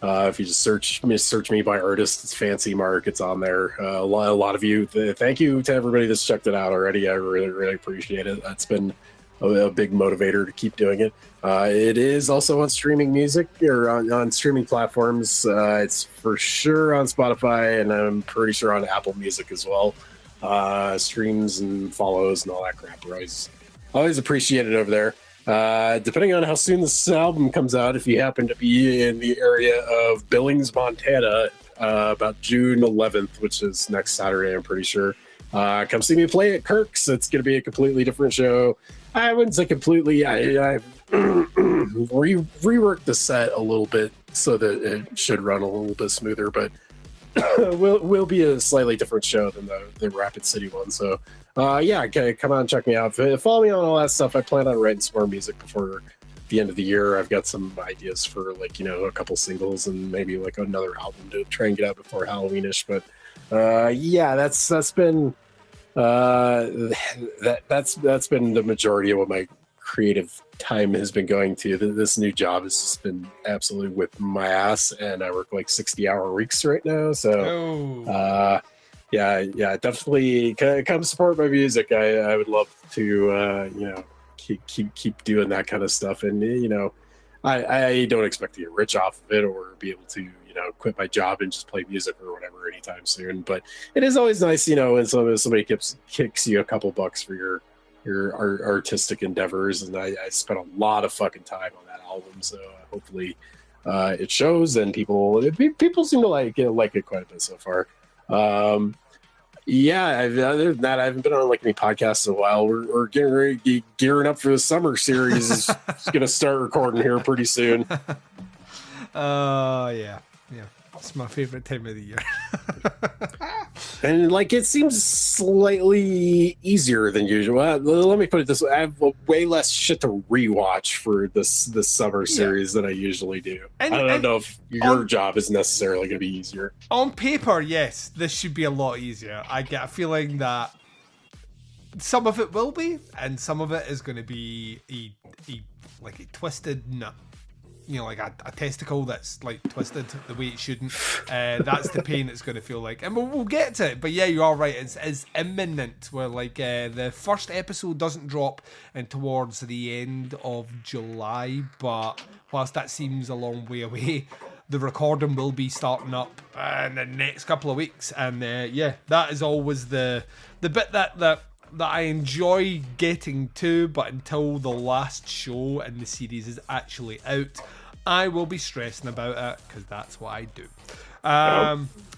Speaker 7: If you just search me by artist, it's Fancy Mark. It's on there. A lot of you. Thank you to everybody that's checked it out already. I really, really appreciate it. That's been a big motivator to keep doing it. It is also on streaming music or on streaming platforms. It's for sure on Spotify, and I'm pretty sure on Apple Music as well. Streams and follows and all that crap are always appreciated over there. Depending on how soon this album comes out, if you happen to be in the area of Billings, Montana, about June 11th, which is next Saturday, I'm pretty sure, come see me play at Kirk's. It's going to be a completely different show. I wouldn't say completely. I reworked the set a little bit so that it should run a little bit smoother, but will be a slightly different show than the Rapid City one. So yeah, come on, check me out. Follow me on all that stuff. I plan on writing some more music before the end of the year. I've got some ideas for a couple singles and maybe like another album to try and get out before Halloweenish. But yeah, that's been that's been the majority of what my creative time has been going to. This new job has just been absolutely whipping my ass, and I work like 60-hour weeks right now. So definitely come support my music. I would love to, keep doing that kind of stuff. And, I don't expect to get rich off of it or be able to, quit my job and just play music or whatever anytime soon. But it is always nice, when somebody kicks you a couple bucks for your artistic endeavors. And I spent a lot of fucking time on that album. So hopefully it shows, and people seem to like it quite a bit so far. Other than that, I haven't been on any podcasts in a while. We're gearing up for the summer series. It's gonna start recording here pretty soon.
Speaker 1: Yeah. It's my favorite time of the year.
Speaker 7: And it seems slightly easier than usual. Let me put it this way: I have way less shit to rewatch for this summer series than I usually do. And, I don't know if your job is necessarily going to be easier.
Speaker 1: On paper, yes, this should be a lot easier. I get a feeling that some of it will be, and some of it is going to be a twisted nut. Like a testicle that's twisted the way it shouldn't. That's the pain it's going to feel like, and we'll get to it. But yeah, you are right. It's imminent. Where the first episode doesn't drop and towards the end of July. But whilst that seems a long way away, the recording will be starting up in the next couple of weeks. And that is always the bit that I enjoy getting to, but until the last show in the series is actually out, I will be stressing about it, because that's what I do.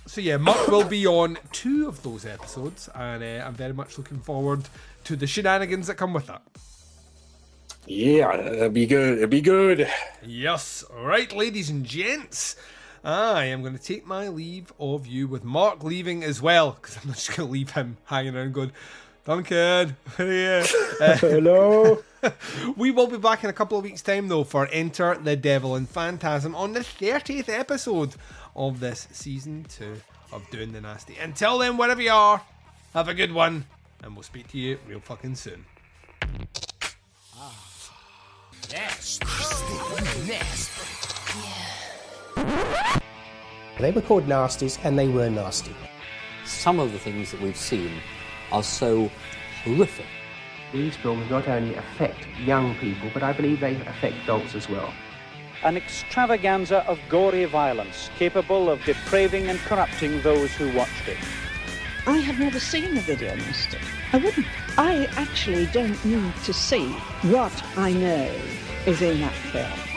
Speaker 1: So yeah, Mark will be on 2 of those episodes, and I'm very much looking forward to the shenanigans that come with that.
Speaker 7: Yeah, it'd be good.
Speaker 1: Yes. All right, ladies and gents, I am going to take my leave of you, with Mark leaving as well, because I'm not just going to leave him hanging around going, Duncan,
Speaker 7: hello.
Speaker 1: We will be back in a couple of weeks' time, though, for Enter the Devil and Phantasm on the 30th episode of this season 2 of Doing the Nasty. Until then, wherever you are, have a good one, and we'll speak to you real fucking soon.
Speaker 2: They were called Nasties, and they were nasty.
Speaker 3: Some of the things that we've seen are so horrific.
Speaker 4: These films not only affect young people, but I believe they affect adults as well.
Speaker 5: An extravaganza of gory violence capable of depraving and corrupting those who watched it.
Speaker 6: I have never seen a video nasty. I wouldn't. I actually don't need to see what I know is in that film.